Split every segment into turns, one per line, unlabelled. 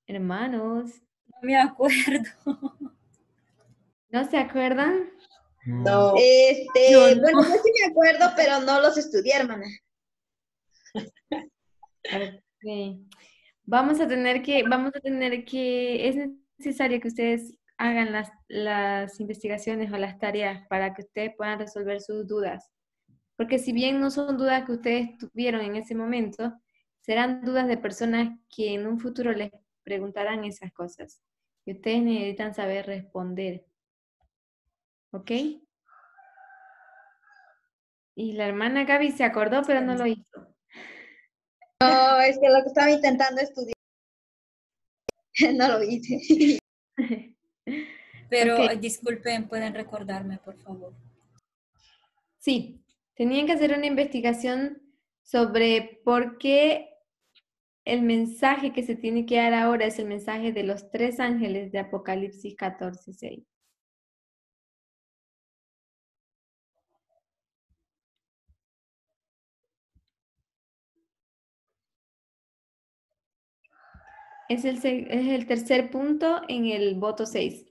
Hermanos,
No me acuerdo.
¿no se acuerdan?
No.
Yo no.
Bueno, yo sí me acuerdo, pero no los estudié, hermana.
Ok. Es necesario que ustedes hagan las investigaciones o las tareas para que ustedes puedan resolver sus dudas. Porque si bien no son dudas que ustedes tuvieron en ese momento, serán dudas de personas que en un futuro les preguntarán esas cosas. Y ustedes necesitan saber responder. ¿Ok? Y la hermana Gaby se acordó, pero no lo hizo.
No, es que lo que estaba intentando estudiar, no lo hice.
Pero
Ok.
disculpen, ¿pueden recordarme, por favor?
Sí, tenían que hacer una investigación sobre por qué el mensaje que se tiene que dar ahora es el mensaje de los tres ángeles de Apocalipsis 14:6. Es el tercer punto en el voto 6,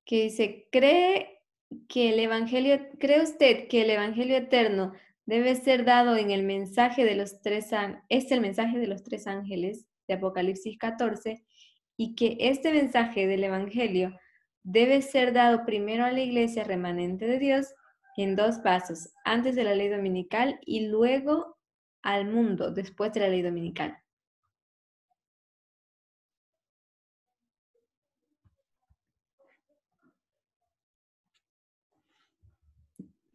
que dice, ¿cree usted que el Evangelio eterno debe ser dado en el mensaje de los es el mensaje de los tres ángeles de Apocalipsis 14, y que este mensaje del Evangelio debe ser dado primero a la iglesia remanente de Dios en dos pasos, antes de la ley dominical y luego al mundo después de la ley dominical?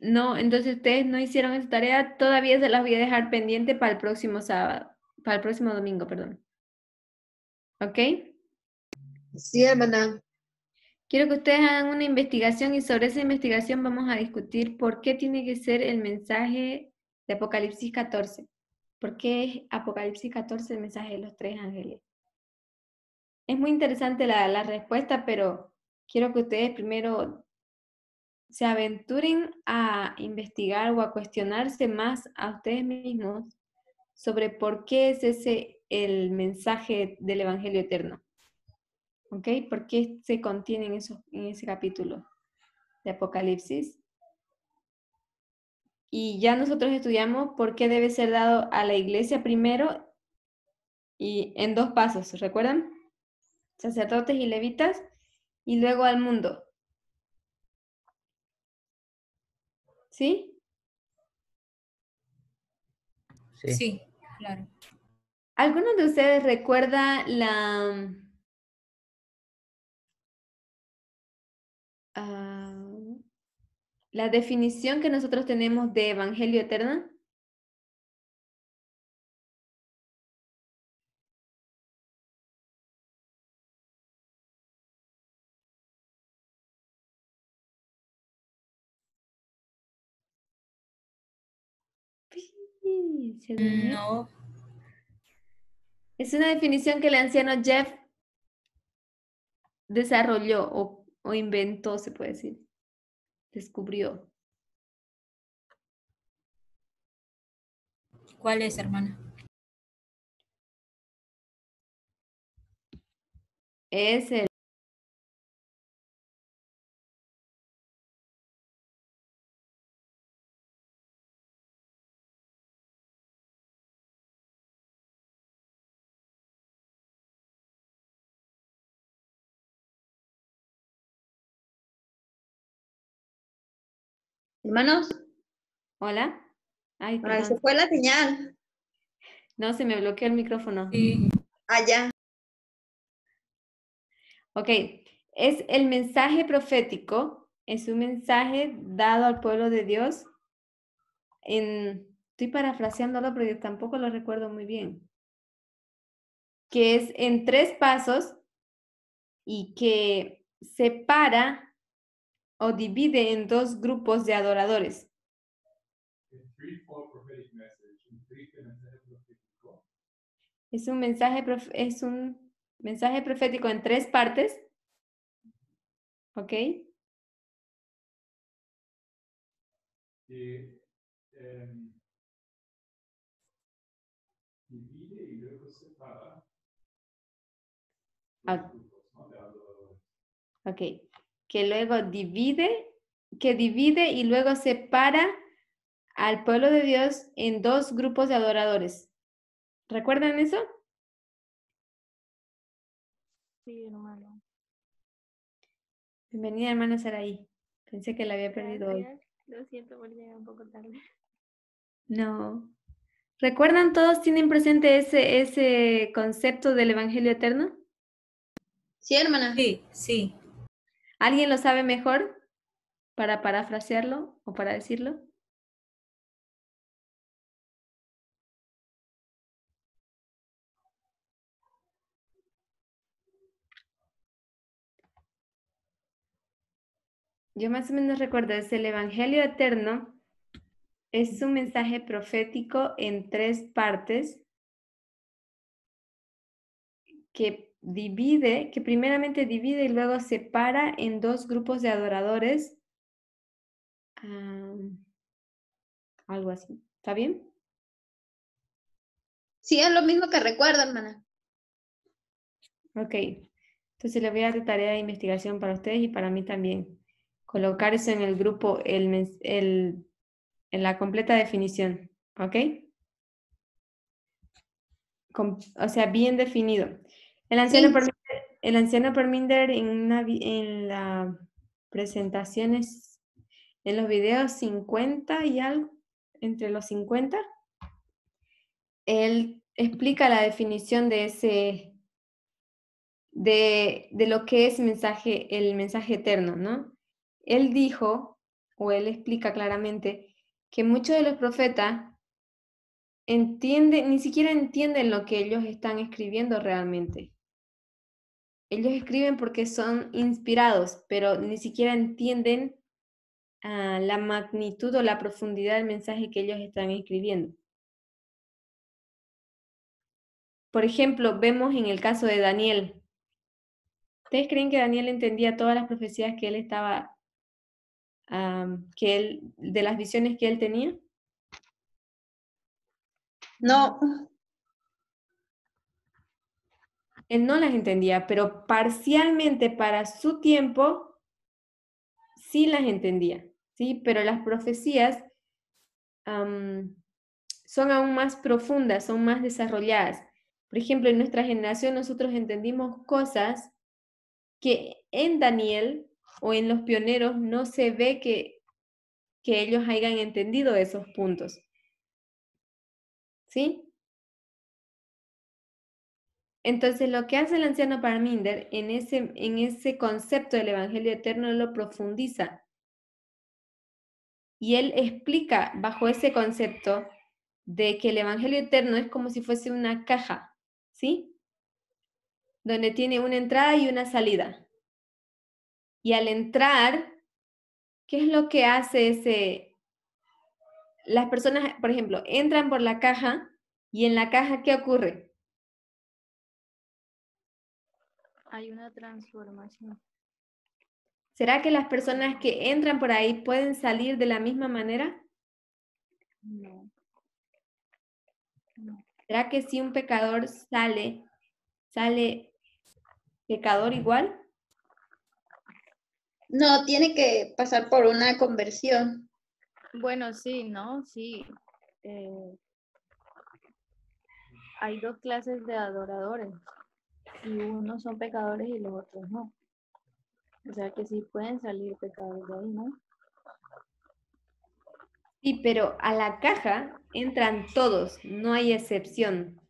No, entonces ustedes no hicieron esa tarea, todavía se las voy a dejar pendiente para el próximo sábado, para el próximo domingo, perdón. ¿Ok?
Sí, hermana.
Quiero que ustedes hagan una investigación y sobre esa investigación vamos a discutir por qué tiene que ser el mensaje de Apocalipsis 14. ¿Por qué es Apocalipsis 14 el mensaje de los tres ángeles? Es muy interesante la respuesta, pero quiero que ustedes primero se aventuren a investigar o a cuestionarse más a ustedes mismos sobre por qué es ese el mensaje del Evangelio eterno. ¿Ok? ¿Por qué se contiene en ese capítulo de Apocalipsis? Y ya nosotros estudiamos por qué debe ser dado a la iglesia primero y en dos pasos, ¿recuerdan? Sacerdotes y levitas y luego al mundo. ¿Sí?
Sí.
Sí, claro.
¿Alguno de ustedes recuerda ah, la definición que nosotros tenemos de evangelio eterno? Sí, se durmió.
No,
Es una definición que el anciano Jeff desarrolló o inventó, se puede decir. Descubrió.
¿cuál es, hermana?
Es el...
Hermanos,
¿Hola? Ay,
ahí se
perdón.
fue la señal.
No, se me bloqueó el micrófono.
Sí.
Allá.
Ok, es el mensaje profético, es un mensaje dado al pueblo de Dios estoy parafraseándolo porque tampoco lo recuerdo muy bien, que es en tres pasos y que separa o divide en dos grupos de adoradores. Es un mensaje profético en tres partes, ¿ok? Ah, ok. Que luego que divide y luego separa al pueblo de Dios en dos grupos de adoradores. ¿Recuerdan eso?
Sí, hermano.
Bienvenida, hermana Saraí. Pensé que la había perdido hoy.
Gracias. Lo siento por llegar un poco tarde.
No. ¿Recuerdan todos, tienen presente ese concepto del Evangelio eterno?
Sí, hermana.
Sí, sí.
¿Alguien lo sabe mejor para parafrasearlo o para decirlo? Yo más o menos recuerdo, es el Evangelio eterno, es un mensaje profético en tres partes que primeramente divide y luego separa en dos grupos de adoradores. Algo así. ¿Está bien?
Sí, es lo mismo que recuerdo, hermana.
Ok. Entonces le voy a dar de tarea de investigación para ustedes y para mí también. Colocar eso en el grupo, en la completa definición. ¿Ok? O sea, bien definido. El anciano,
Sí.
el anciano Perminder en la presentaciones, en los videos 50 y algo, entre los 50, él explica la definición de lo que es el mensaje eterno, ¿no? Él dijo, o él explica claramente, que muchos de los profetas ni siquiera entienden lo que ellos están escribiendo realmente. Ellos escriben porque son inspirados, pero ni siquiera entienden la magnitud o la profundidad del mensaje que ellos están escribiendo. Por ejemplo, vemos en el caso de Daniel. ¿Ustedes creen que Daniel entendía todas las profecías que él estaba, de las visiones que él tenía?
No.
Él no las entendía, pero parcialmente para su tiempo sí las entendía, ¿sí? Pero las profecías son aún más profundas, son más desarrolladas. Por ejemplo, en nuestra generación nosotros entendimos cosas que en Daniel o en los pioneros no se ve que ellos hayan entendido esos puntos. ¿Sí? Entonces, lo que hace el anciano Parminder en ese concepto del Evangelio eterno, él lo profundiza. Y él explica bajo ese concepto de que el Evangelio eterno es como si fuese una caja, ¿sí? Donde tiene una entrada y una salida. Y al entrar, ¿qué es lo que hace las personas, por ejemplo, entran por la caja y en la caja, ¿qué ocurre?
Hay una transformación.
¿Será que las personas que entran por ahí pueden salir de la misma manera?
No. No.
¿Será que si un pecador sale pecador igual?
No, tiene que pasar por una conversión.
Bueno, sí, ¿no? Sí. Eh, hay dos clases de adoradores. Y unos son pecadores y los otros no. O sea que sí pueden salir pecadores de ahí, ¿no?
Sí, pero a la caja entran todos, no hay excepción.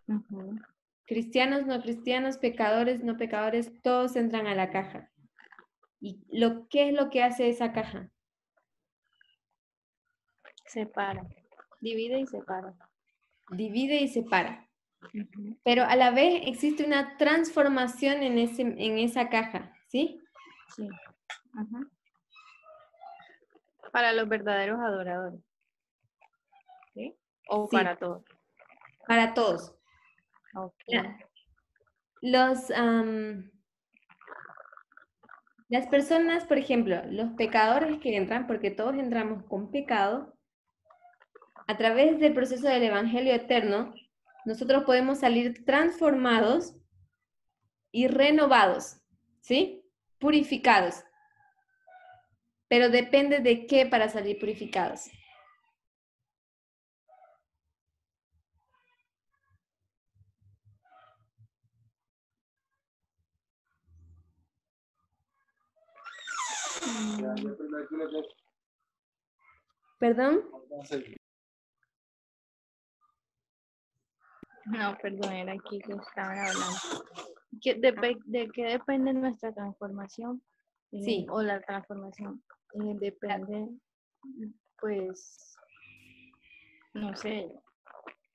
Ujú.
Cristianos, no cristianos, pecadores, no pecadores, todos entran a la caja. ¿Y qué es lo que hace esa caja?
Separa. Divide y separa.
Divide y separa.
Ujú.
Pero a la vez existe una transformación en esa caja, ¿sí?
Sí. Ujú. Para los verdaderos adoradores. ¿Sí? O
Sí,
para todos.
para todos.
Ok.
Las personas, por ejemplo, los pecadores que entran, porque todos entramos con pecado, a través del proceso del Evangelio eterno, nosotros podemos salir transformados y renovados, ¿sí? Purificados. Pero depende de qué para salir purificados. ¿Perdón?
No, perdón, era aquí que estaban hablando. ¿De qué depende nuestra transformación?
Sí.
O la transformación. Depende, pues, no sé,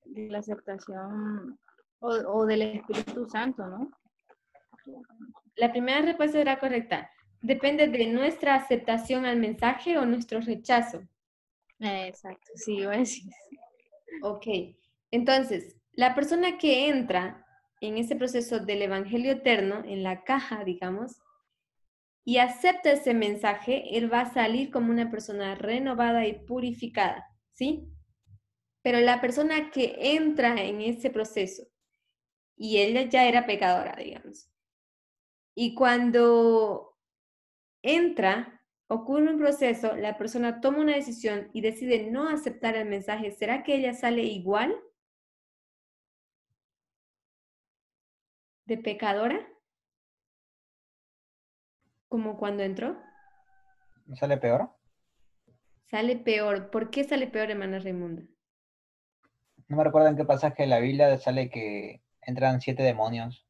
de la aceptación o del Espíritu Santo, ¿no?
La primera respuesta era correcta. Depende de nuestra aceptación al mensaje o nuestro rechazo.
Exacto, sí, iba a decir.
Ok. Entonces, la persona que entra en ese proceso del Evangelio eterno, en la caja, digamos, y acepta ese mensaje, él va a salir como una persona renovada y purificada, ¿sí? Pero la persona que entra en ese proceso, y ella ya era pecadora, digamos, y cuando entra, ocurre un proceso, la persona toma una decisión y decide no aceptar el mensaje, ¿será que ella sale igual de pecadora como cuando entró?
¿No sale peor?
Sale peor. ¿Por qué sale peor, hermana Raimunda?
No me recuerdo en qué pasaje de la Biblia sale que entran 7 demonios.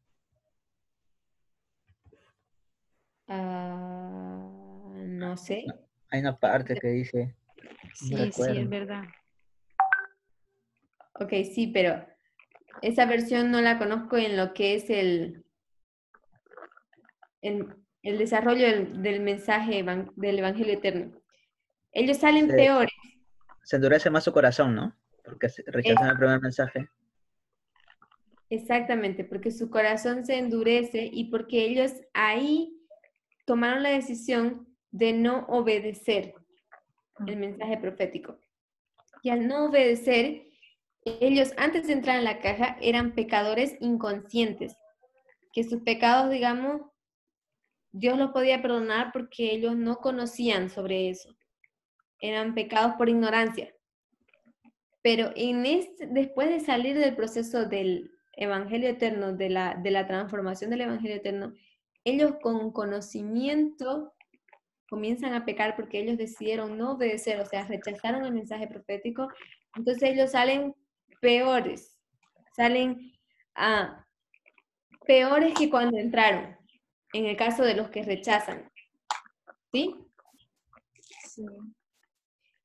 No sé.
Hay una parte que dice, no
Sí,
recuerdo.
es verdad.
Ok, sí, pero esa versión no la conozco en lo que es el desarrollo del mensaje del Evangelio eterno. Ellos salen peores.
Se endurece más su corazón, ¿no? Porque rechazan el primer mensaje.
Exactamente, porque su corazón se endurece y porque ellos ahí tomaron la decisión de no obedecer el mensaje profético. Y al no obedecer, ellos antes de entrar en la caja eran pecadores inconscientes, que sus pecados, digamos, Dios los podía perdonar porque ellos no conocían sobre eso. Eran pecados por ignorancia. Pero después de salir del proceso del Evangelio eterno, de la transformación del Evangelio eterno, ellos con conocimiento comienzan a pecar porque ellos decidieron no obedecer, o sea, rechazaron el mensaje profético. Entonces ellos salen peores, salen peores que cuando entraron, en el caso de los que rechazan. ¿Sí?
Sí.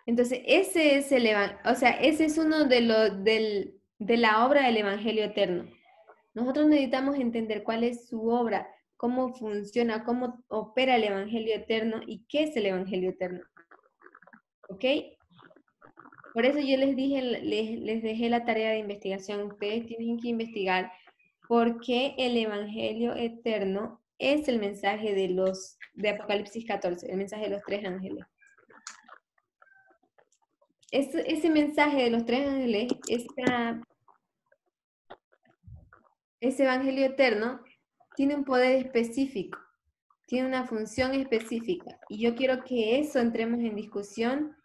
Entonces, ese es uno de la obra del Evangelio eterno. Nosotros necesitamos entender cuál es su obra, cómo funciona, cómo opera el Evangelio eterno y qué es el Evangelio eterno. ¿Ok? Por eso yo les dejé la tarea de investigación. Ustedes tienen que investigar por qué el Evangelio eterno es el mensaje de Apocalipsis 14, el mensaje de los 3 ángeles. Ese mensaje de los 3 ángeles, ese Evangelio eterno, tiene un poder específico, tiene una función específica. Y yo quiero que eso entremos en discusión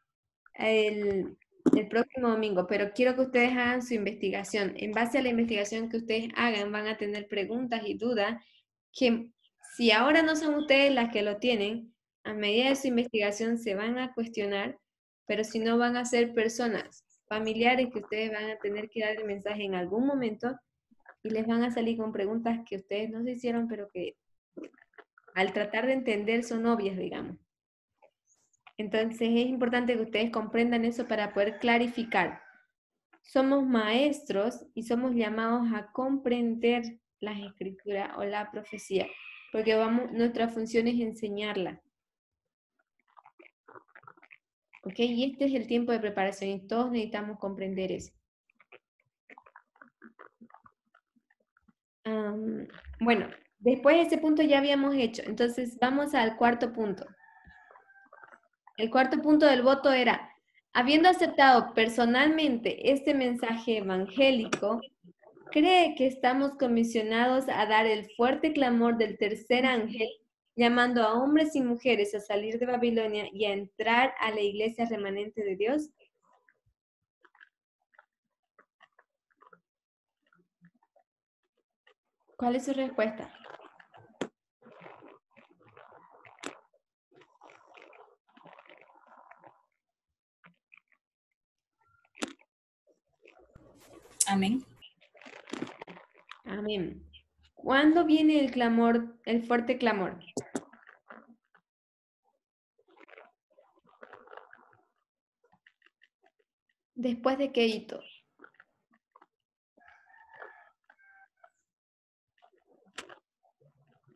el próximo domingo, pero quiero que ustedes hagan su investigación. En base a la investigación que ustedes hagan, van a tener preguntas y dudas que si ahora no son ustedes las que lo tienen, a medida de su investigación se van a cuestionar, pero si no van a ser personas familiares que ustedes van a tener que dar el mensaje en algún momento y les van a salir con preguntas que ustedes no se hicieron, pero que al tratar de entender son obvias, digamos. Entonces es importante que ustedes comprendan eso para poder clarificar. Somos maestros y somos llamados a comprender las escrituras o la profecía, porque nuestra función es enseñarla. ¿Ok? Y este es el tiempo de preparación y todos necesitamos comprender eso. Bueno, después de ese punto ya habíamos hecho, entonces vamos al cuarto punto. El cuarto punto del voto era, habiendo aceptado personalmente este mensaje evangélico, cree que estamos comisionados a dar el fuerte clamor del tercer ángel, llamando a hombres y mujeres a salir de Babilonia y a entrar a la iglesia remanente de Dios? ¿Cuál es su respuesta?
Amén.
Amén. ¿Cuándo viene el clamor, el fuerte clamor? ¿Después de qué hito?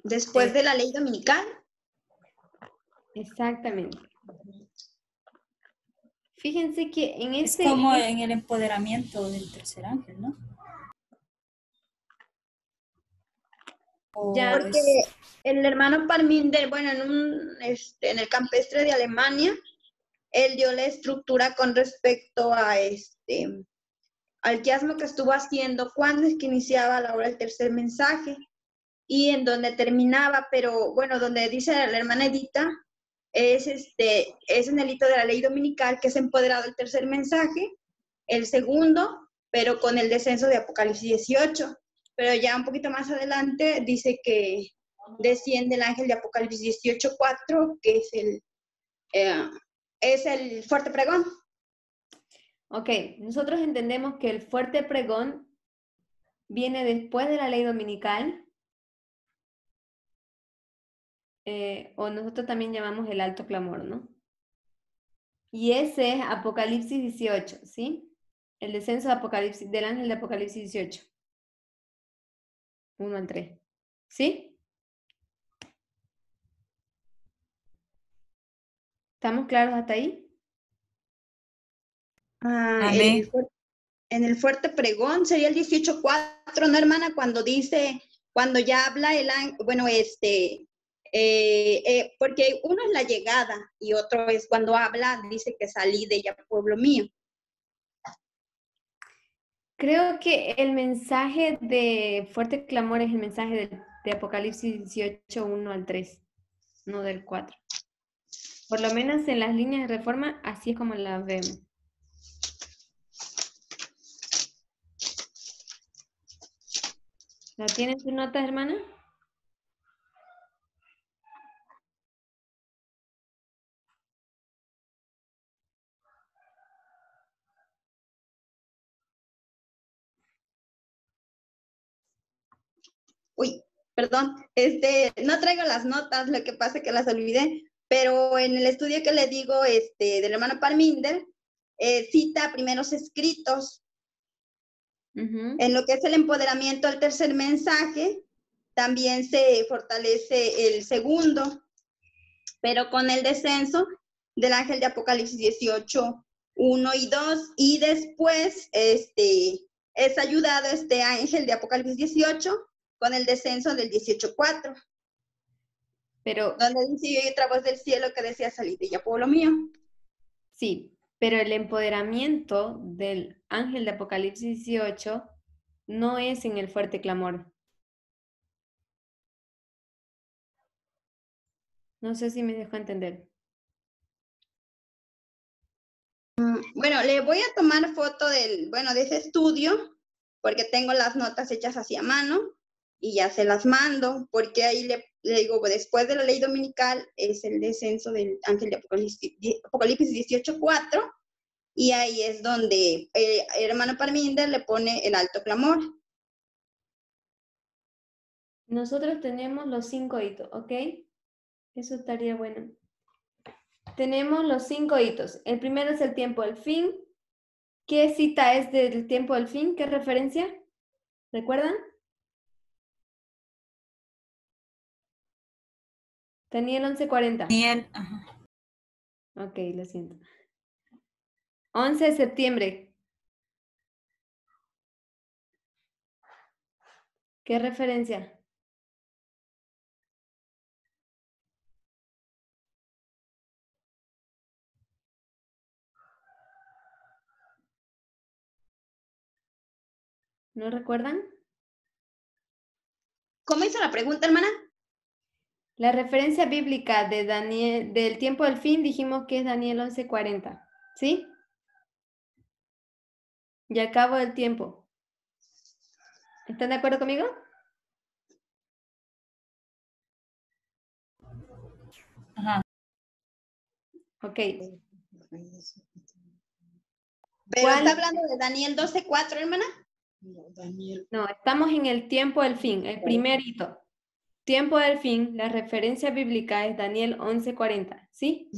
Después de la ley dominical.
Exactamente. Fíjense que en
Es
este...
como en el empoderamiento del tercer ángel, ¿no? O
Ya,
Porque el hermano Parminder, bueno, en el campestre de Alemania, él dio la estructura con respecto a al quiasmo que estuvo haciendo cuando es que iniciaba la obra del tercer mensaje y en donde terminaba, pero bueno, donde dice la hermana Edita, es en el hito de la ley dominical que es empoderado el tercer mensaje, el segundo, pero con el descenso de Apocalipsis 18. Pero ya un poquito más adelante dice que desciende el ángel de Apocalipsis 18:4, que es el fuerte pregón.
ok, nosotros entendemos que el fuerte pregón viene después de la ley dominical, o nosotros también llamamos el alto clamor, ¿no? Y ese es Apocalipsis 18, ¿sí? El descenso de Apocalipsis, del ángel de Apocalipsis 18. 1 al 3. ¿Sí? ¿Estamos claros hasta ahí?
amén.
En el fuerte pregón sería el 18:4, ¿no, hermana? Cuando dice, cuando ya habla el ángel, bueno, porque uno es la llegada y otro es cuando habla, dice que salí de ella, pueblo mío.
Creo que el mensaje de fuerte clamor es el mensaje de Apocalipsis 18, 1 al 3, no del 4. Por lo menos en las líneas de reforma, así es como las vemos. ¿La tienen sus notas, hermana?
Uy, perdón, no traigo las notas, lo que pasa es que las olvidé, pero en el estudio que le digo, del hermano Parminder, cita primeros escritos. En lo que es el empoderamiento al tercer mensaje, también se fortalece el segundo, pero con el descenso del ángel de Apocalipsis 18, 1 y 2, y después es ayudado este ángel de Apocalipsis 18 con el descenso del 18:4,
Pero
donde dice, yo oí otra voz del cielo que decía, salid de ella, pueblo mío.
sí, pero el empoderamiento del ángel de Apocalipsis 18 no es en el fuerte clamor. No sé si me dejo entender.
Bueno, le voy a tomar foto de ese estudio, porque tengo las notas hechas así a mano y ya se las mando, porque ahí le digo, después de la ley dominical es el descenso del ángel de Apocalipsis 18:4, y ahí es donde el hermano Parminder le pone el alto clamor.
Nosotros tenemos los 5 hitos, ¿ok? Eso estaría bueno. Tenemos los 5 hitos. El primero es el tiempo del fin. ¿Qué cita es del tiempo del fin? ¿Qué referencia? ¿Recuerdan? Tenía el 11:40.
Daniel, ajá.
Ok, lo siento. 11 de septiembre. ¿Qué referencia? ¿No recuerdan?
¿Cómo hizo la pregunta, hermana?
La referencia bíblica de Daniel, del tiempo del fin, dijimos que es Daniel 11:40, ¿sí? Y al cabo del tiempo. ¿Están de acuerdo conmigo?
Ajá.
Ok.
Pero
¿Cuál?
está hablando de Daniel 12:4, hermana.
No, estamos en el tiempo del fin, el primer hito. Tiempo del fin, la referencia bíblica es Daniel 11:40, ¿sí?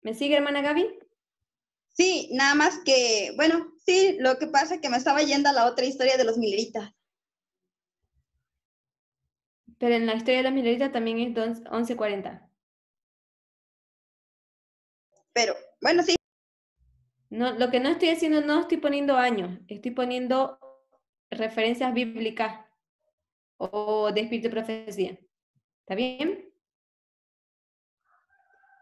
¿Me sigue, hermana Gaby?
Sí, nada más que, bueno, sí, lo que pasa es que me estaba yendo a la otra historia de los mileritas.
Pero en la historia de los mileritas también es 11:40.
Pero, bueno, sí.
No, lo que no estoy haciendo, no estoy poniendo años, estoy poniendo referencias bíblicas o de espíritu de profecía. ¿Está bien?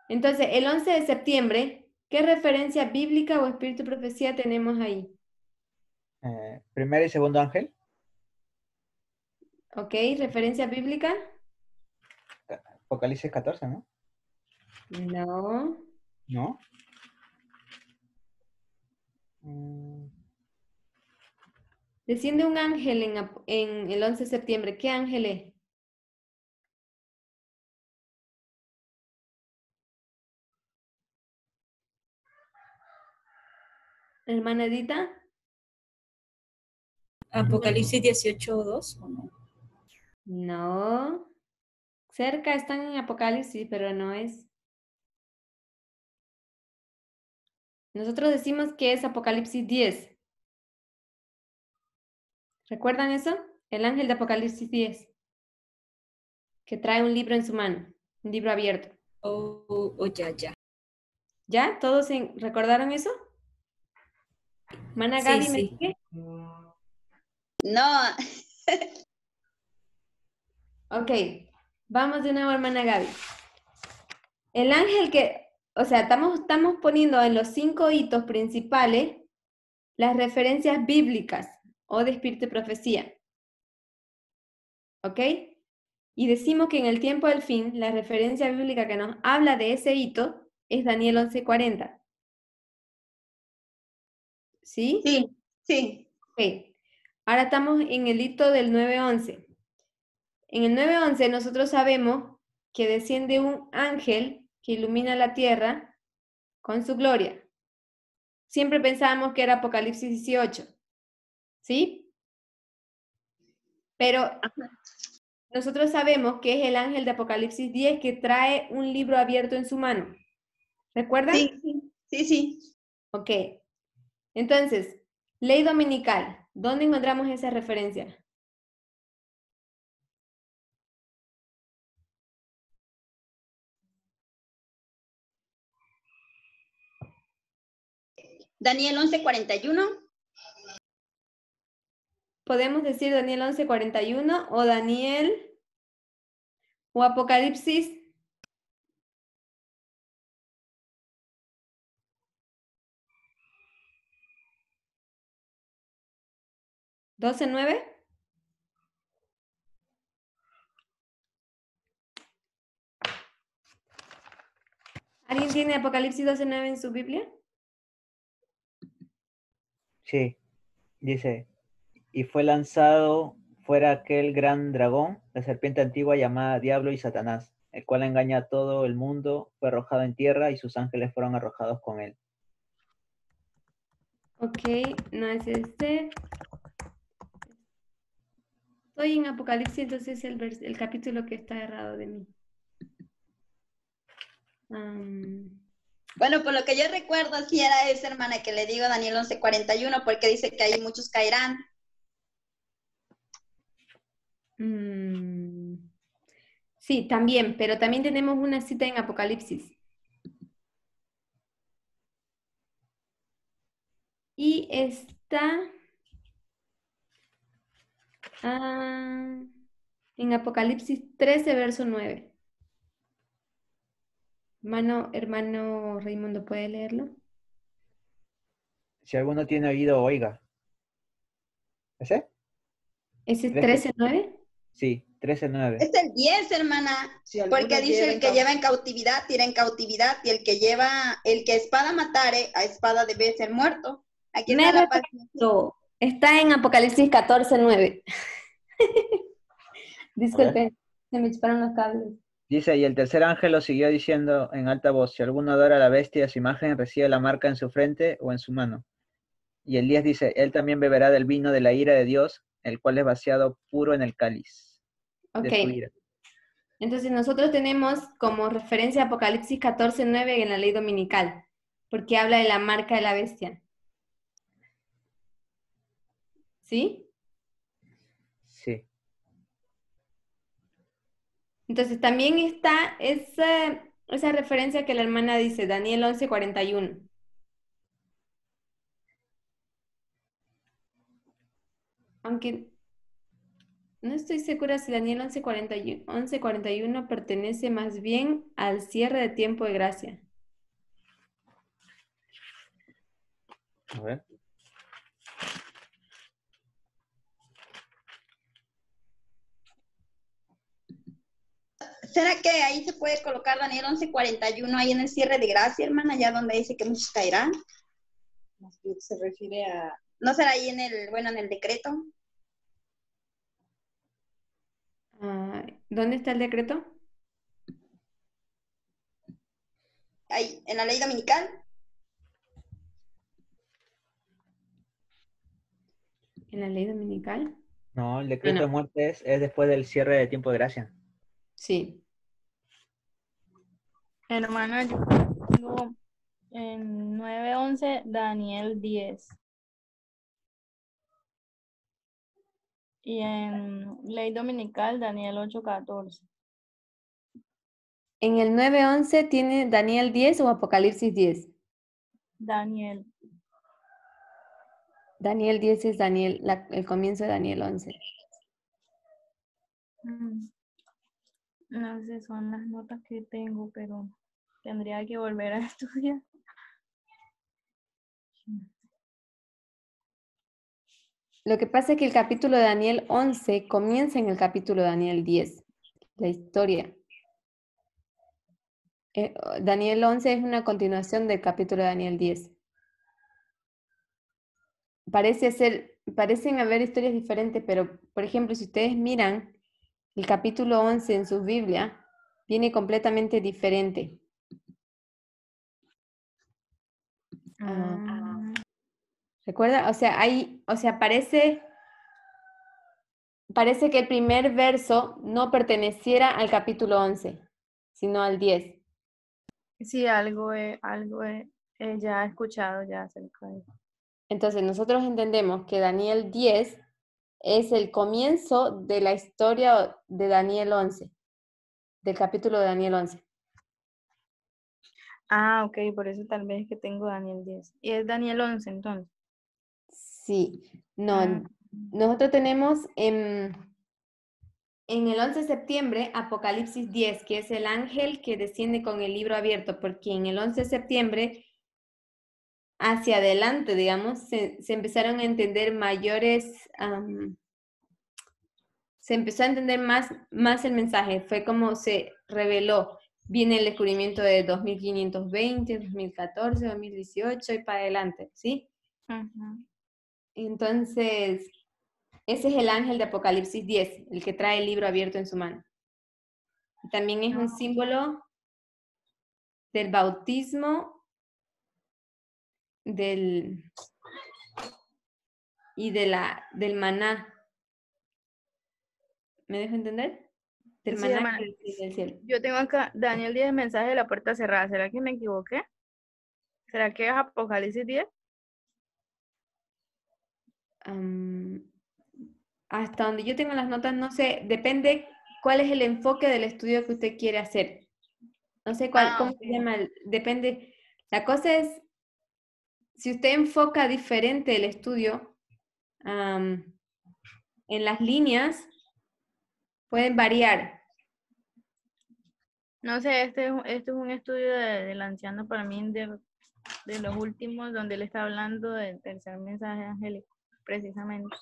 Entonces, el 11 de septiembre, ¿qué referencia bíblica o espíritu de profecía tenemos ahí?
Primer y segundo ángel.
¿Ok? ¿Referencia bíblica?
Apocalipsis 14, ¿no?
No.
¿No? Mm,
Desciende un ángel en el 11 de septiembre. ¿Qué ángel es? ¿Hermana Edita?
Apocalipsis 18:2, ¿o no?
No. Cerca están en Apocalipsis, pero no es. Nosotros decimos que es Apocalipsis 10. ¿Recuerdan eso? El ángel de Apocalipsis 10, que trae un libro en su mano, un libro abierto.
Ya.
¿Ya? ¿Todos recordaron eso? ¿Mana
Sí,
Gaby me
sí.
sigue?
No,
Ok, vamos de nuevo, hermana Gaby. El ángel que, o sea, estamos poniendo en los 5 hitos principales las referencias bíblicas o de espíritu de profecía. ¿Ok? Y decimos que en el tiempo del fin, la referencia bíblica que nos habla de ese hito es Daniel 11:40. ¿Sí?
sí, sí.
Ok. Ahora estamos en el hito del 9:11. En el 9:11 nosotros sabemos que desciende un ángel que ilumina la tierra con su gloria. Siempre pensábamos que era Apocalipsis 18, ¿sí? Pero nosotros sabemos que es el ángel de Apocalipsis 10 que trae un libro abierto en su mano. ¿Recuerdan?
Sí, sí, sí, sí.
Ok. Entonces, ley dominical. ¿Dónde encontramos esa referencia?
Daniel 11:41.
Podemos decir Daniel 11:41 o Daniel o Apocalipsis 12:9. ¿Alguien tiene Apocalipsis 12:9 en su Biblia?
sí, dice, y fue lanzado fuera aquel gran dragón, la serpiente antigua llamada Diablo y Satanás, el cual engaña a todo el mundo, fue arrojado en tierra y sus ángeles fueron arrojados con él.
Ok, no es este. Estoy en Apocalipsis, entonces el capítulo que está errado de mí.
Bueno, por lo que yo recuerdo, sí era esa hermana que le digo Daniel 11:41, porque dice que ahí muchos caerán.
Sí, también, pero también tenemos una cita en Apocalipsis. Y está en Apocalipsis 13, verso 9. Hermano Raimundo, ¿puede leerlo?
Si alguno tiene oído, oiga. ¿Ese?
¿Ese es
13.
13:9?
Sí, 13:9.
Es el 10, hermana.
Si alguno
Porque dice
lleva
el
en
que
cau-
lleva en cautividad, tira en cautividad, y el que espada matare, a espada debe ser muerto. Aquí
Me
está la página.
retracto. Está en Apocalipsis 14:9.
A ver.
Disculpen, se me chisparon los cables.
Dice, y el tercer ángel lo siguió diciendo en alta voz, si alguno adora a la bestia y a su imagen, recibe la marca en su frente o en su mano. Y el 10 dice, él también beberá del vino de la ira de Dios, el cual es vaciado puro en el cáliz de su
Ok,
ira.
entonces nosotros tenemos como referencia Apocalipsis 14:9 en la ley dominical, porque habla de la marca de la bestia. ¿Sí?
Sí.
Entonces también está esa referencia que la hermana dice, Daniel 11:41. Aunque no estoy segura si Daniel 11:41 pertenece más bien al cierre de tiempo de gracia.
A ver.
¿Será que ahí se puede colocar Daniel 11:41 ahí en el cierre de gracia, hermana, allá donde dice que muchos caerán?
Más bien se refiere a...
¿No será ahí en el decreto?
Ah, ¿dónde está el decreto?
Ahí, en la ley dominical.
¿En la ley dominical?
No, el decreto
No.
de muerte es después del cierre de tiempo de gracia.
Sí.
Hermana, yo tengo en 9:11 Daniel 10. Y en ley dominical Daniel 8:14.
¿En el 9:11 tiene Daniel 10 o Apocalipsis 10?
Daniel.
Daniel 10 es el comienzo de Daniel 11.
No sé, son las notas que tengo, pero tendría que volver a estudiar.
Lo que pasa es que el capítulo de Daniel 11 comienza en el capítulo de Daniel 10, la historia. Daniel 11 es una continuación del capítulo de Daniel 10. Parecen haber historias diferentes, pero por ejemplo, si ustedes miran el capítulo 11 en su Biblia, viene completamente diferente. ¿Recuerda? O sea, parece que el primer verso no perteneciera al capítulo 11, sino al 10.
Sí, algo ya he escuchado ya acerca de eso.
Entonces, nosotros entendemos que Daniel 10 es el comienzo de la historia de Daniel 11, del capítulo de Daniel 11.
Ah, ok, por eso tal vez que tengo Daniel 10. Y es Daniel 11 entonces.
Sí, no, nosotros tenemos en el 11 de septiembre Apocalipsis 10, que es el ángel que desciende con el libro abierto, porque en el 11 de septiembre hacia adelante, digamos, se empezaron a entender se empezó a entender más el mensaje, fue como se reveló. Viene el descubrimiento de 2520, 2014, 2018 y para adelante, ¿sí? Entonces, ese es el ángel de Apocalipsis 10, el que trae el libro abierto en su mano. También es un símbolo del bautismo del maná. ¿Me dejo entender? Del
Sí,
maná
hermana.
que desciende del cielo.
Yo tengo acá Daniel 10, mensaje de la puerta cerrada. ¿Será que me equivoqué? ¿Será que es Apocalipsis 10?
Hasta donde yo tengo las notas, no sé, depende cuál es el enfoque del estudio que usted quiere hacer. No sé cómo se llama, depende. La cosa es, si usted enfoca diferente el estudio, en las líneas pueden variar.
No sé, este es un estudio del anciano para mí de los últimos, donde él está hablando del tercer mensaje angélico, precisamente.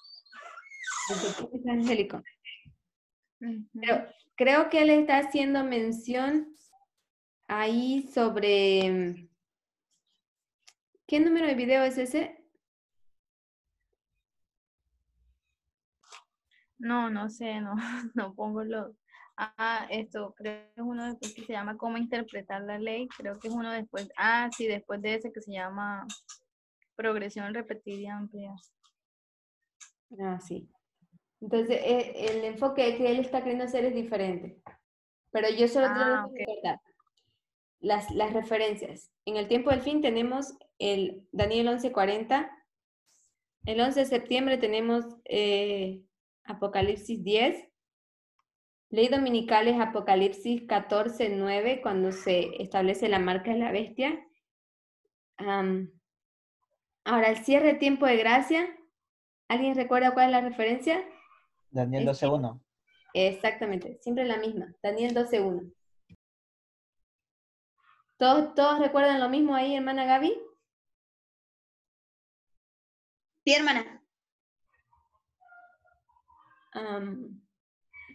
El mensaje angélico.
Ujú.
Pero creo que él está haciendo mención ahí sobre... ¿Qué número de video es ese?
No, no sé, no, no pongo los. Esto creo que es uno después que se llama Cómo interpretar la ley. Creo que es uno después. Sí, después de ese que se llama Progresión repetida y amplia.
Ah, sí. Entonces, el enfoque que él está queriendo hacer es diferente. Pero yo solo te lo dejo
Ok.
recordar. Las referencias. En el tiempo del fin tenemos el Daniel 11:40. El 11 de septiembre tenemos Apocalipsis 10. Ley dominical es Apocalipsis 14:9, cuando se establece la marca de la bestia. Ahora, el cierre de tiempo de gracia. ¿Alguien recuerda cuál es la referencia?
Daniel
Es-
12:1.
Exactamente, siempre la misma. Daniel 12:1. ¿Todos recuerdan lo mismo ahí, hermana Gaby?
Sí, hermana.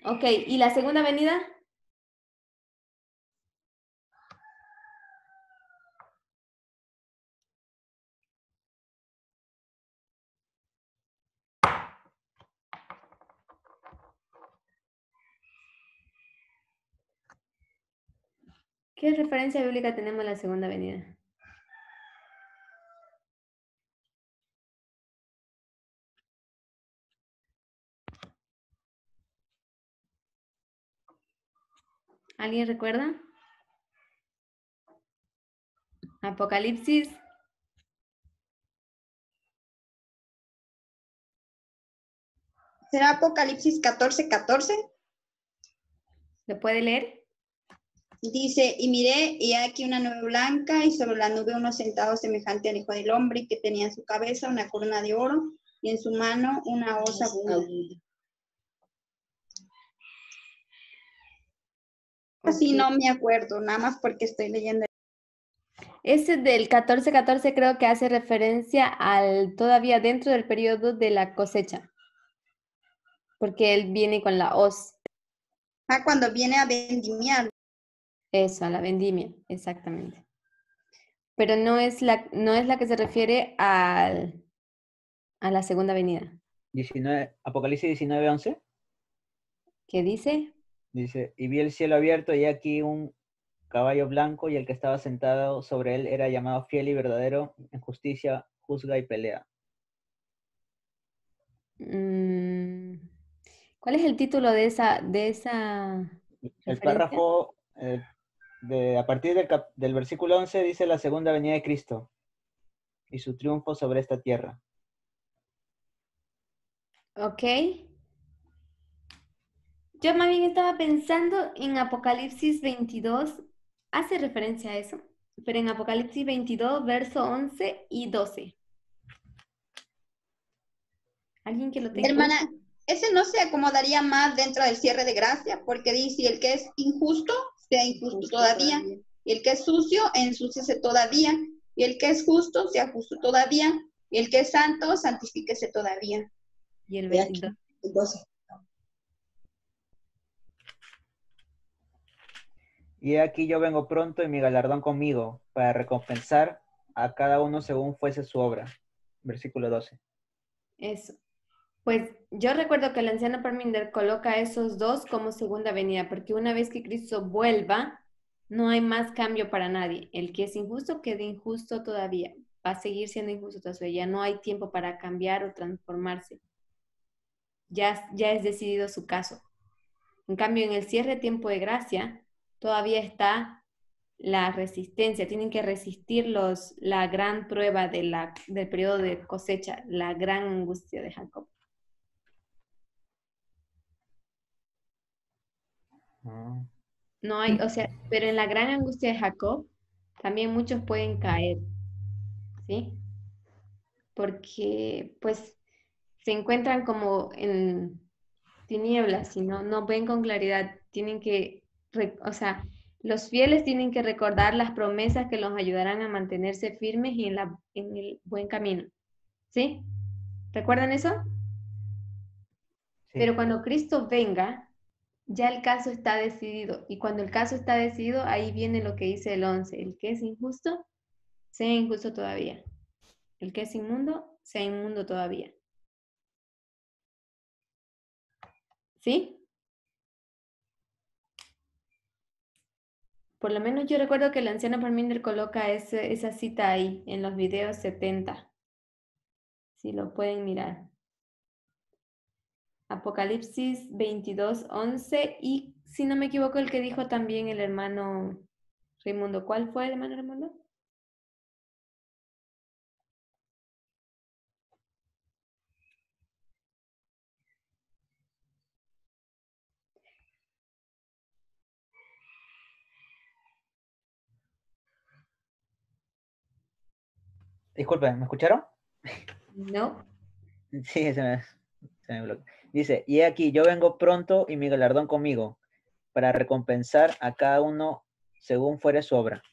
Ok, ¿y la segunda venida? ¿Qué referencia bíblica tenemos en la segunda venida? ¿Alguien recuerda? Apocalipsis.
¿Será Apocalipsis 14:14?
¿Lo puede leer?
Dice, y miré, y aquí una nube blanca, y sobre la nube uno sentado semejante al Hijo del Hombre, y que tenía en su cabeza una corona de oro, y en su mano una hoz aguda. Así
Ok.
no me acuerdo, nada más porque estoy leyendo.
Ese del 14:14 creo que hace referencia al todavía dentro del periodo de la cosecha. Porque él viene con la hoz.
Cuando viene a vendimiar.
Eso, a la vendimia, exactamente. Pero no es la que se refiere a la segunda venida.
19, Apocalipsis 19:11.
¿Qué dice?
Dice, y vi el cielo abierto y aquí un caballo blanco y el que estaba sentado sobre él era llamado fiel y verdadero, en justicia, juzga y pelea.
¿Cuál es el título de esa
El
referencia?
párrafo a partir del versículo 11 dice la segunda venida de Cristo y su triunfo sobre esta tierra.
Ok. Yo más bien estaba pensando en Apocalipsis 22, hace referencia a eso, pero en Apocalipsis 22, verso 11 y 12. ¿Alguien que lo tenga?
Hermana, ese no se acomodaría más dentro del cierre de gracia, porque dice, el que es injusto, sea injusto todavía, y el que es sucio, ensúciese todavía, y el que es justo, sea justo todavía, y el que es santo, santifíquese todavía.
Y el 22.
Entonces,
Y he aquí yo vengo pronto y mi galardón conmigo, para recompensar a cada uno según fuese su obra. Versículo 12.
Eso. Pues yo recuerdo que el anciano Parminder coloca esos dos como segunda venida, porque una vez que Cristo vuelva, no hay más cambio para nadie. El que es injusto quede injusto todavía. Va a seguir siendo injusto todavía. Ya no hay tiempo para cambiar o transformarse. Ya es decidido su caso. En cambio, en el cierre de tiempo de gracia, todavía está la resistencia. Tienen que resistir la gran prueba del periodo de cosecha, la gran angustia de Jacob. No hay, o sea, pero en la gran angustia de Jacob también muchos pueden caer, ¿sí? Porque pues se encuentran como en tinieblas y no ven con claridad. Tienen que, o sea, los fieles tienen que recordar las promesas que los ayudarán a mantenerse firmes y en el buen camino, ¿sí? ¿Recuerdan eso? Pero cuando Cristo venga, ya el caso está decidido. Y cuando el caso está decidido, ahí viene lo que dice el 11. El que es injusto, sea injusto todavía. El que es inmundo, sea inmundo todavía. ¿Sí? Por lo menos yo recuerdo que el anciano Parminder coloca esa cita ahí, en los videos 70. Si lo pueden mirar. Apocalipsis 22:11. Y si no me equivoco, el que dijo también el hermano Raimundo. ¿Cuál fue el hermano Raimundo?
Disculpen, ¿me escucharon?
No.
Sí, se me bloqueó. Dice, y he aquí, yo vengo pronto y mi galardón conmigo, para recompensar a cada uno según fuere su obra.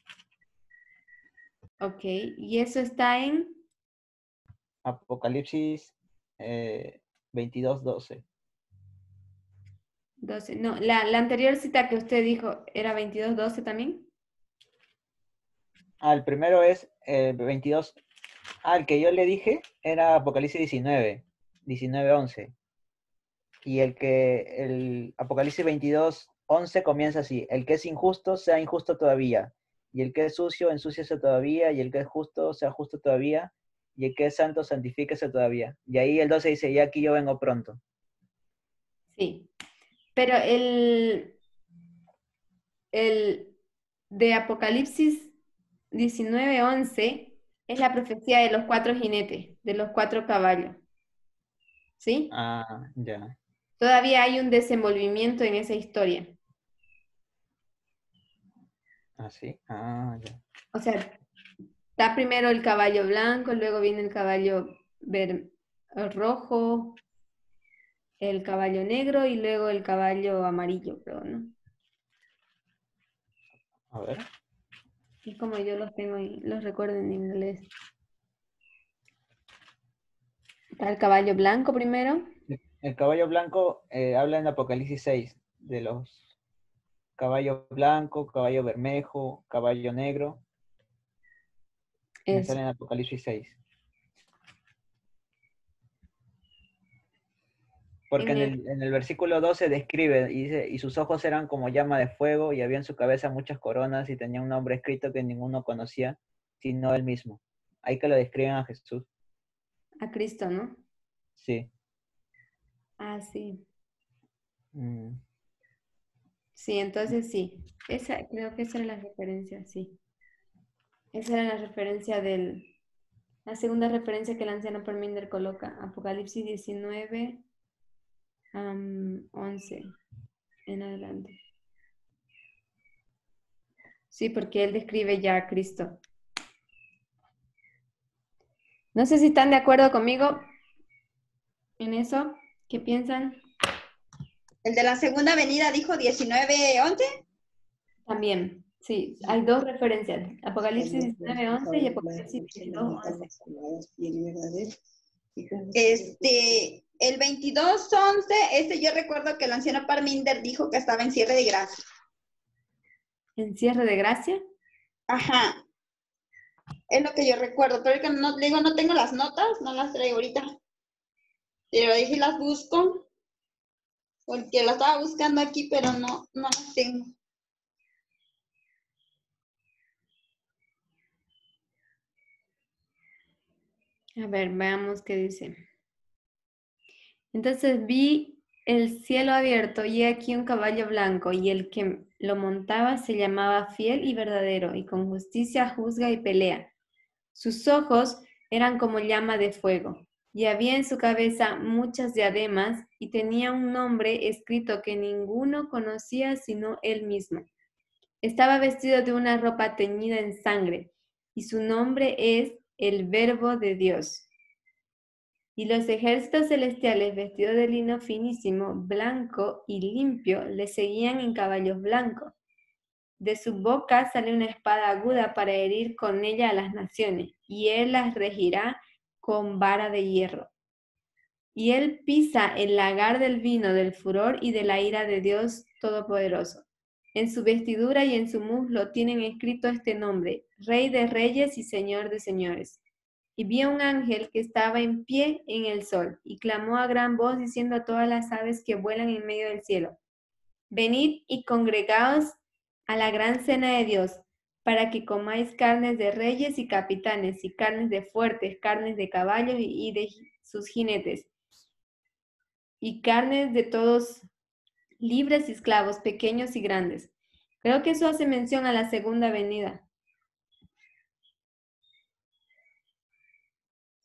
Ok. Y eso está en...
Apocalipsis 22:12.
12. No, la anterior cita que usted dijo era 22:12 también.
El primero es 22. El que yo le dije era Apocalipsis 19:11. Y el Apocalipsis 22:11 comienza así: el que es injusto, sea injusto todavía. Y el que es sucio, ensúciese todavía. Y el que es justo, sea justo todavía. Y el que es santo, santifíquese todavía. Y ahí el 12 dice, y aquí yo vengo pronto.
Sí. Pero el de Apocalipsis 19:11 es la profecía de los 4 jinetes, de los 4 caballos. ¿Sí?
Ya.
Todavía hay un desenvolvimiento en esa historia.
Sí. Ya.
O sea, está primero el caballo blanco, luego viene el caballo rojo, el caballo negro y luego el caballo amarillo, creo, ¿no?
A ver.
Es como yo los tengo y los recuerdo en inglés. Está el caballo blanco primero.
El caballo blanco habla en Apocalipsis 6 de los caballo blanco, caballo bermejo, caballo negro. Me
Eso.
sale en Apocalipsis 6. Porque en el versículo 12 describe, y dice, y sus ojos eran como llama de fuego, y había en su cabeza muchas coronas, y tenía un nombre escrito que ninguno conocía, sino él mismo. Ahí que lo describen a Jesús.
A Cristo, ¿no?
Sí.
Sí.
Mm.
Sí, entonces sí. Creo que esa era la referencia, sí. Esa era la referencia la segunda referencia que el anciano Parminder coloca. Apocalipsis 19, 11 en adelante. Sí, porque él describe ya a Cristo. No sé si están de acuerdo conmigo en eso. ¿Qué piensan?
El de la segunda venida dijo 19:11.
También, sí, hay dos referencias. Apocalipsis 19:11 y Apocalipsis 22:11.
El 22:11, yo recuerdo que el anciano Parminder dijo que estaba en cierre de gracia.
¿En cierre de gracia?
Ajá. Es lo que yo recuerdo, pero que no, digo, no tengo las notas, no las traigo ahorita. Pero dije las busco, porque las estaba buscando aquí, pero no las tengo.
A ver, veamos qué dice. Entonces vi el cielo abierto y aquí un caballo blanco, y el que lo montaba se llamaba Fiel y Verdadero, y con justicia juzga y pelea. Sus ojos eran como llama de fuego, y había en su cabeza muchas diademas, y tenía un nombre escrito que ninguno conocía sino él mismo. Estaba vestido de una ropa teñida en sangre, y su nombre es el Verbo de Dios. Y los ejércitos celestiales, vestidos de lino finísimo, blanco y limpio, le seguían en caballos blancos. De su boca sale una espada aguda para herir con ella a las naciones, y él las regirá con vara de hierro. y él pisa el lagar del vino del furor y de la ira de Dios Todopoderoso. En su vestidura y en su muslo tienen escrito este nombre, Rey de Reyes y Señor de Señores. Y vi a un ángel que estaba en pie en el sol, y clamó a gran voz diciendo a todas las aves que vuelan en medio del cielo, venid y congregaos a la gran cena de Dios, para que comáis carnes de reyes y capitanes, y carnes de fuertes, carnes de caballos y de sus jinetes, y carnes de todos libres y esclavos, pequeños y grandes. Creo que eso hace mención a la segunda venida.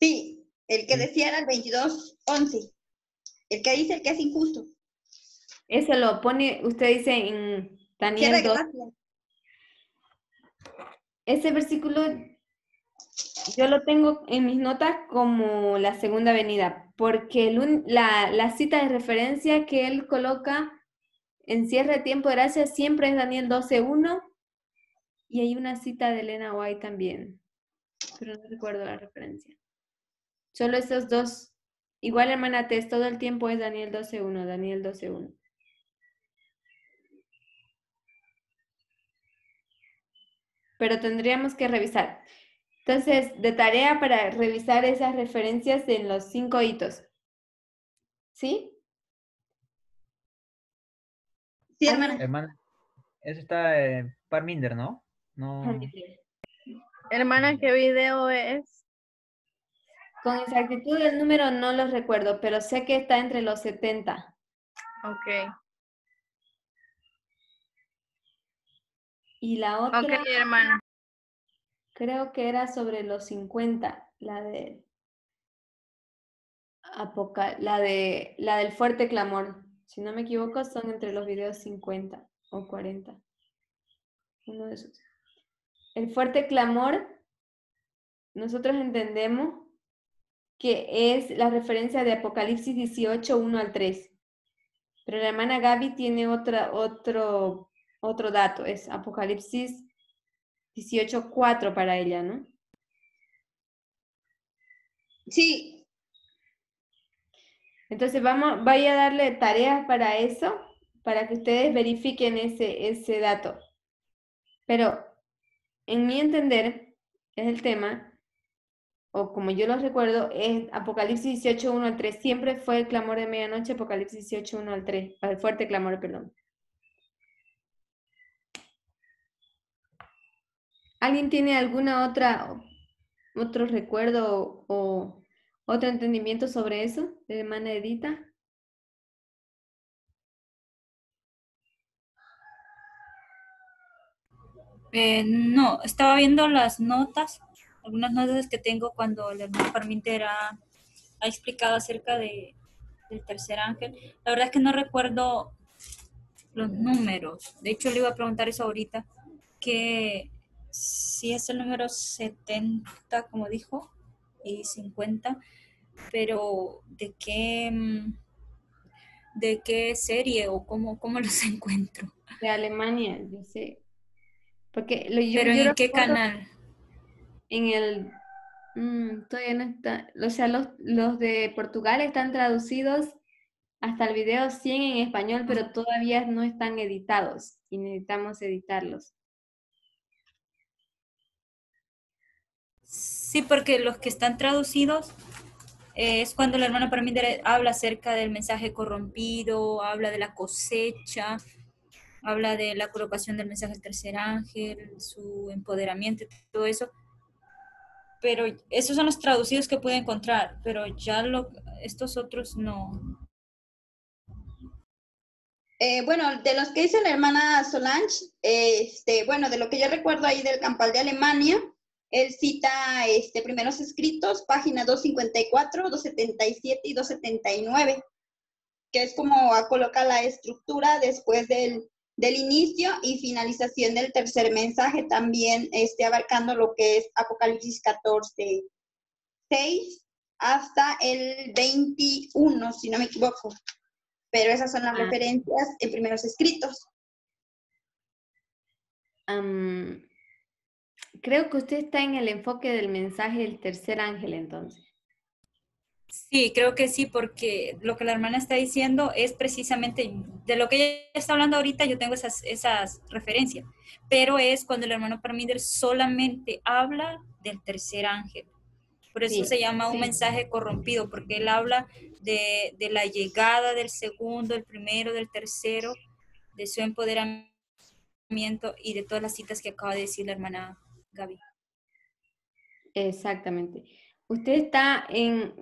Sí, el que decía era el 22:11. El que dice el que es injusto.
Eso lo pone, usted dice en Daniel 2.
Gracias.
Ese versículo yo lo tengo en mis notas como la segunda venida, porque la cita de referencia que él coloca en cierre de tiempo de gracia siempre es Daniel 12:1 y hay una cita de Elena White también, pero no recuerdo la referencia. Solo esos dos. Igual, hermana Tess, todo el tiempo es Daniel 12:1, Daniel 12:1. Pero tendríamos que revisar. Entonces, de tarea para revisar esas referencias en los 5 hitos. ¿Sí?
Sí, hermana.
Hermana, eso está en Parminder, ¿no? No.
Hermana, ¿qué video es?
Con exactitud el número no lo recuerdo, pero sé que está entre los 70.
Ok.
Y la otra,
Ok, hermana.
creo que era sobre los 50, la del fuerte clamor. Si no me equivoco, son entre los videos 50 o 40. Uno de esos. El fuerte clamor, nosotros entendemos que es la referencia de Apocalipsis 18, 1 al 3. Pero la hermana Gaby tiene otro dato, es Apocalipsis 18, 4 para ella, ¿no?
Sí.
Entonces vaya a darle tareas para eso, para que ustedes verifiquen ese dato. Pero en mi entender, es el tema, o como yo lo recuerdo, es Apocalipsis 18, 1 al 3. Siempre fue el clamor de medianoche, Apocalipsis 18, 1 al 3. El fuerte clamor, perdón. ¿Alguien tiene otro recuerdo o otro entendimiento sobre eso, de hermana Edita?
No, estaba viendo las notas, algunas notas que tengo cuando el hermano Parminter ha explicado acerca del tercer ángel. La verdad es que no recuerdo los números. De hecho, le iba a preguntar eso ahorita, que si es el número 70, como dijo, y 50, pero ¿de qué serie o cómo los encuentro?
De Alemania, yo sé. Porque
Pero
yo
¿en qué
recuerdo
canal?
en el... todavía no está... O sea, los de Portugal están traducidos hasta el video 100 en español, pero todavía no están editados y necesitamos editarlos.
Sí, porque los que están traducidos es cuando el hermano Parminder habla acerca del mensaje corrompido, habla de la cosecha, habla de la colocación del mensaje del tercer ángel, su empoderamiento y todo eso. Pero esos son los traducidos que pude encontrar, pero ya estos otros no.
Bueno, de los que dice la hermana Solange, bueno, de lo que yo recuerdo ahí del Campal de Alemania, él cita primeros escritos, páginas 254, 277 y 279, que es como coloca la estructura después del inicio y finalización del tercer mensaje, también abarcando lo que es Apocalipsis 14, 6 hasta el 21, si no me equivoco. Pero esas son las referencias en primeros escritos.
Creo que usted está en el enfoque del mensaje del tercer ángel, entonces.
Sí, creo que sí, porque lo que la hermana está diciendo es precisamente de lo que ella está hablando ahorita, yo tengo esas referencias, pero es cuando el hermano Parminder solamente habla del tercer ángel. Por eso
Sí,
se llama un
sí.
mensaje corrompido, porque él habla de la llegada del segundo, del primero, del tercero, de su empoderamiento y de todas las citas que acaba de decir la hermana Gaby.
Exactamente. Usted está en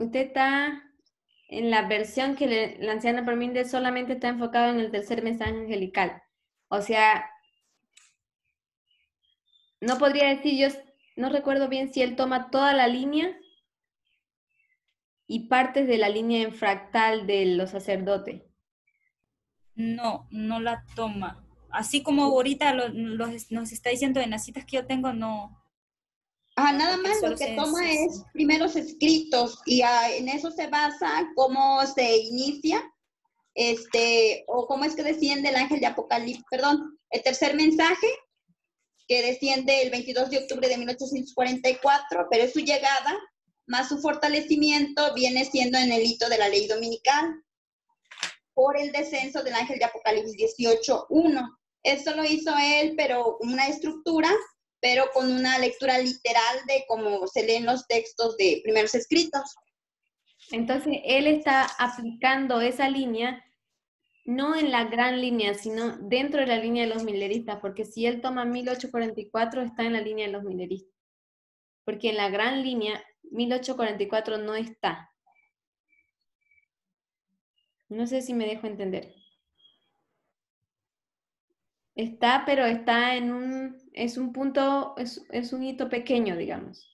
la versión que la anciana Parminder solamente está enfocado en el tercer mensaje angelical. O sea, no podría decir, yo no recuerdo bien si él toma toda la línea y partes de la línea en fractal de los sacerdotes.
No, no la toma. Así como ahorita nos está diciendo en las citas que yo tengo, no,
Nada
porque él
más
solo
lo que
se...
toma es primeros escritos y en eso se basa cómo se inicia, o cómo es que desciende el ángel de Apocalipsis, perdón, el tercer mensaje que desciende el 22 de octubre de 1844, pero su llegada más su fortalecimiento viene siendo en el hito de la ley dominical por el descenso del ángel de Apocalipsis 18:1. Esto lo hizo él, pero con una estructura, pero con una lectura literal de cómo se leen los textos de primeros escritos.
Entonces, él está aplicando esa línea, no en la gran línea, sino dentro de la línea de los mileristas, porque si él toma 1844, está en la línea de los mileristas. Porque en la gran línea, 1844 no está. No sé si me dejo entender. Está, pero está es un punto, es un hito pequeño, digamos.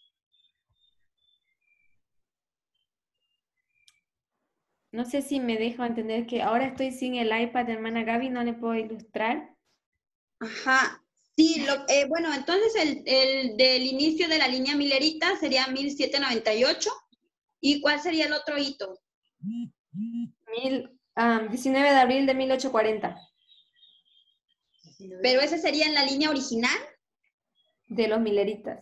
No sé si me dejo entender que ahora estoy sin el iPad de hermana Gaby, no le puedo ilustrar.
Ajá. Sí, bueno, entonces el del inicio de la línea milerita sería 1798. ¿Y cuál sería el otro hito?
19 de abril de 1840,
Pero ese sería en la línea original.
de los mileritas.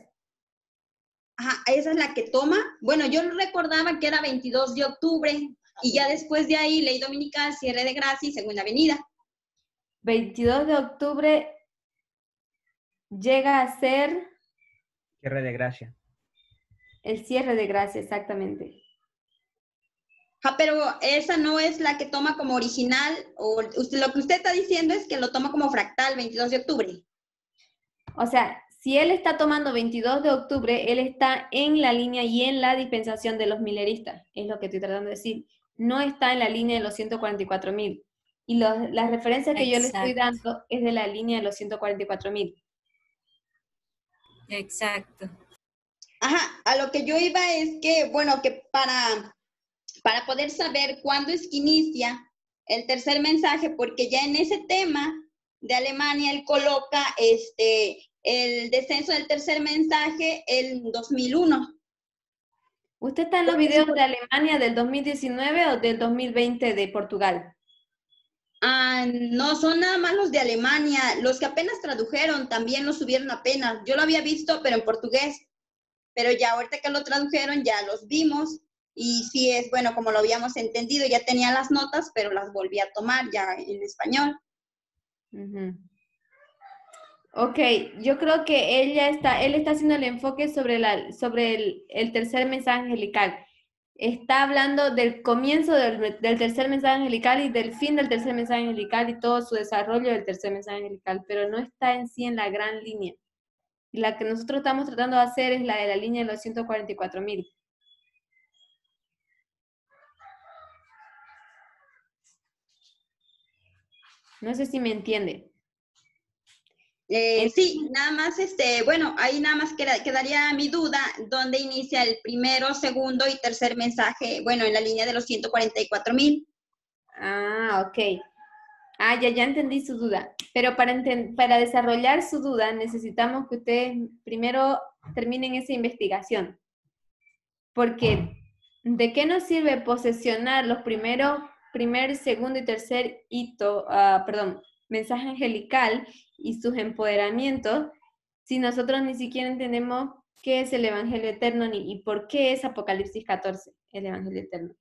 Ajá, esa es la que toma. Bueno, yo recordaba que era 22 de octubre y ya después de ahí, ley dominical, cierre de gracia y segunda venida.
22 de octubre llega a ser
Cierre de gracia.
el cierre de gracia, exactamente.
Pero esa no es la que toma como original, o lo que usted está diciendo es que lo toma como fractal, 22 de octubre.
O sea, si él está tomando 22 de octubre, él está en la línea y en la dispensación de los mileristas, es lo que estoy tratando de decir. No está en la línea de los 144.000. Y las referencias que yo le estoy dando es de la línea de los 144.000.
Exacto.
Ajá, a lo que yo iba es que, bueno, que para poder saber cuándo es que inicia el tercer mensaje, porque ya en ese tema de Alemania él coloca el descenso del tercer mensaje en 2001.
¿Usted está en los videos de Alemania del 2019 o del 2020 de Portugal?
No, son nada más los de Alemania, los que apenas tradujeron, también los subieron apenas. Yo lo había visto, pero en portugués, pero ya ahorita que lo tradujeron ya los vimos. Y sí es, bueno, como lo habíamos entendido, ya tenía las notas, pero las volví a tomar ya en español.
Ok, yo creo que él está haciendo el enfoque sobre el tercer mensaje angelical. Está hablando del comienzo del tercer mensaje angelical y del fin del tercer mensaje angelical y todo su desarrollo del tercer mensaje angelical, pero no está en sí en la gran línea. Y la que nosotros estamos tratando de hacer es la de la línea de los 144.000. No sé si me entiende.
Sí, nada más, bueno, ahí nada más quedaría mi duda, ¿dónde inicia el primero, segundo y tercer mensaje? Bueno, en la línea de los 144.000.
Ok. Ya entendí su duda. Pero para desarrollar su duda necesitamos que ustedes primero terminen esa investigación. Porque ¿de qué nos sirve posesionar los primer, segundo y tercer hito, mensaje angelical y sus empoderamientos si nosotros ni siquiera entendemos qué es el Evangelio Eterno y por qué es Apocalipsis 14, el Evangelio Eterno.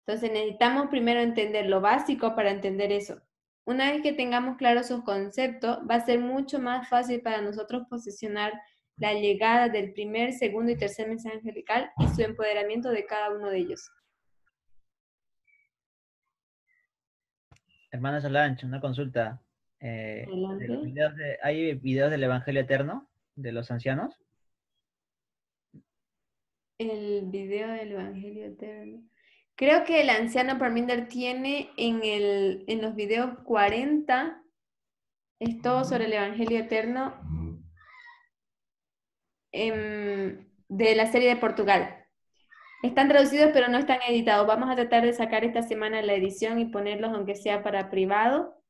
Entonces necesitamos primero entender lo básico para entender eso. Una vez que tengamos claros esos conceptos, va a ser mucho más fácil para nosotros posicionar la llegada del primer, segundo y tercer mensaje angelical y su empoderamiento de cada uno de ellos.
Hermana Solange, una consulta.
Adelante.
¿Hay videos del Evangelio Eterno de los ancianos?
El video del Evangelio Eterno. Creo que el anciano Parminder tiene en los videos 40, es todo sobre el Evangelio Eterno de la serie de Portugal. Están traducidos pero no están editados. Vamos a tratar de sacar esta semana la edición y ponerlos aunque sea para privado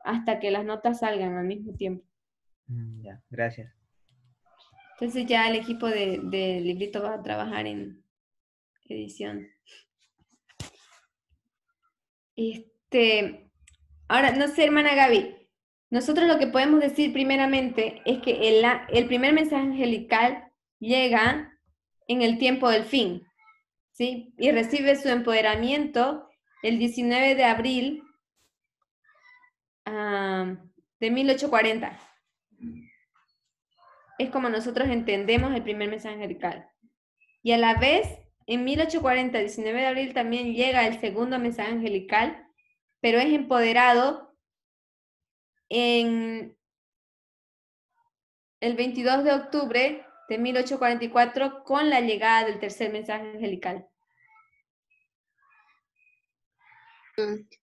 hasta que las notas salgan al mismo tiempo.
Ya, gracias.
Entonces ya el equipo de librito va a trabajar en edición. Ahora, no sé, hermana Gaby, nosotros lo que podemos decir primeramente es que el primer mensaje angelical llega en el tiempo del fin, ¿sí? Y recibe su empoderamiento el 19 de abril de 1840. Es como nosotros entendemos el primer mensaje angelical. Y a la vez, en 1840, 19 de abril, también llega el segundo mensaje angelical, pero es empoderado en el 22 de octubre de 1844 con la llegada del tercer mensaje angelical.